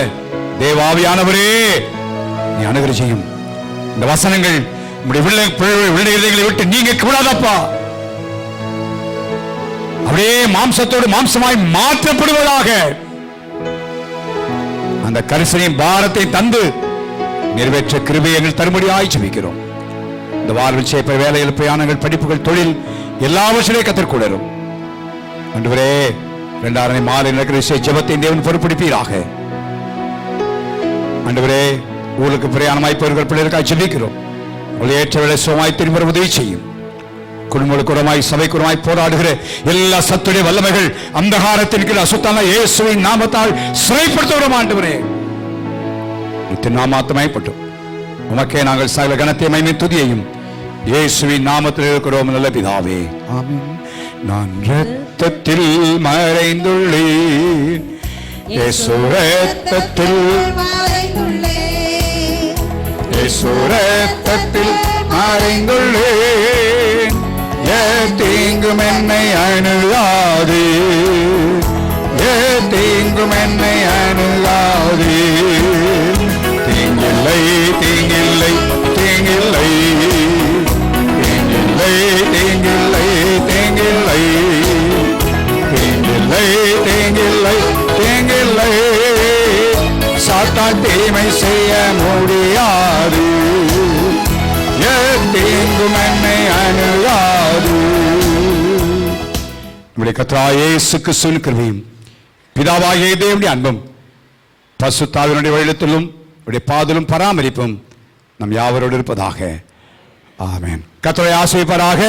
தேவாவியானவரே நீ அனுகிரகம் செய்யும். இந்த வசனங்கள் விடுதலை விட்டு நீங்க கூடாதப்பா. அப்படியே மாம்சத்தோடு மாம்சமாய் மாற்றப்படுவதாக அந்த கரிசனையும் பாரத்தை தந்து நிறைவேற்ற கிருபை எங்கள் தரும்படியாய் ஜெபிக்கிறோம். இந்த வாழ்வில் செய்ய வேலையில், பிரயாணங்கள், படிப்புகள், தொழில் எல்லாவற்றிலே கத்தற்கூடரும் ஆண்டவரே 2 மாலை நடக்கிற ஜெபத்தை தேவன் பொறுப்படுப்பீராக. ஆண்டவரே, ஊருக்கு பிரயாணமாய் போகிற பிள்ளைகளுக்காக ஜெபிக்கிறோம். ஏற்ற வேலை சுகமாய் திரும்ப உதவி செய்யும். குடும்பக்குறமாய், சபைக்குறமாய் போராடுகிற எல்லா சத்துடைய வல்லமைகள் அந்தகாரத்தின் கீழ் அசுத்தான இயேசுவின் நாமத்தால் சிறைப்படுத்துகிறோம். ஆண்டவரே, நாமாத்தமாய்ப்பட்டோம். உமக்கே நாங்கள் சகல கனத்தையும் மகிமை துதியையும் இயேசுவின் நாமத்தில் இருக்கிறோம் நல்ல பிதாவே, ஆமென். நான் இரத்தத்தில் மறைந்துள்ளேன், இயேசு இரத்தத்தில் மறைந்துள்ளேன், இயேசு இரத்தத்தில் மறைந்துள்ளேன். தீங்கும் என்னை அணுகாது, தீங்கும் என்னை அணுகாது. தீங்கில்லை, தீங்கில்லை, தீங்கில்லை, தீங்கில்லை, தீங்கில்லை, தீங்கில்லை, தீங்கில்லை, தீங்கில்லை, தீங்கில்லை. சாத்தான் தீமை செய்ய முடியாது, தீங்கும் என்னை அணுகாது. நம்முடைய கர்த்தராகிய இயேசு கிறிஸ்துவின் கிருபையும் பிதாவாகிய தேவனுடைய அன்பும் பரிசுத்த ஆவியானவருடைய வழிநடத்தலும் பாதலும் பராமரிப்பும் நம் யாவரோடு இருப்பதாக. ஆமென். கர்த்தரை ஆசீர்வதிப்பாராக.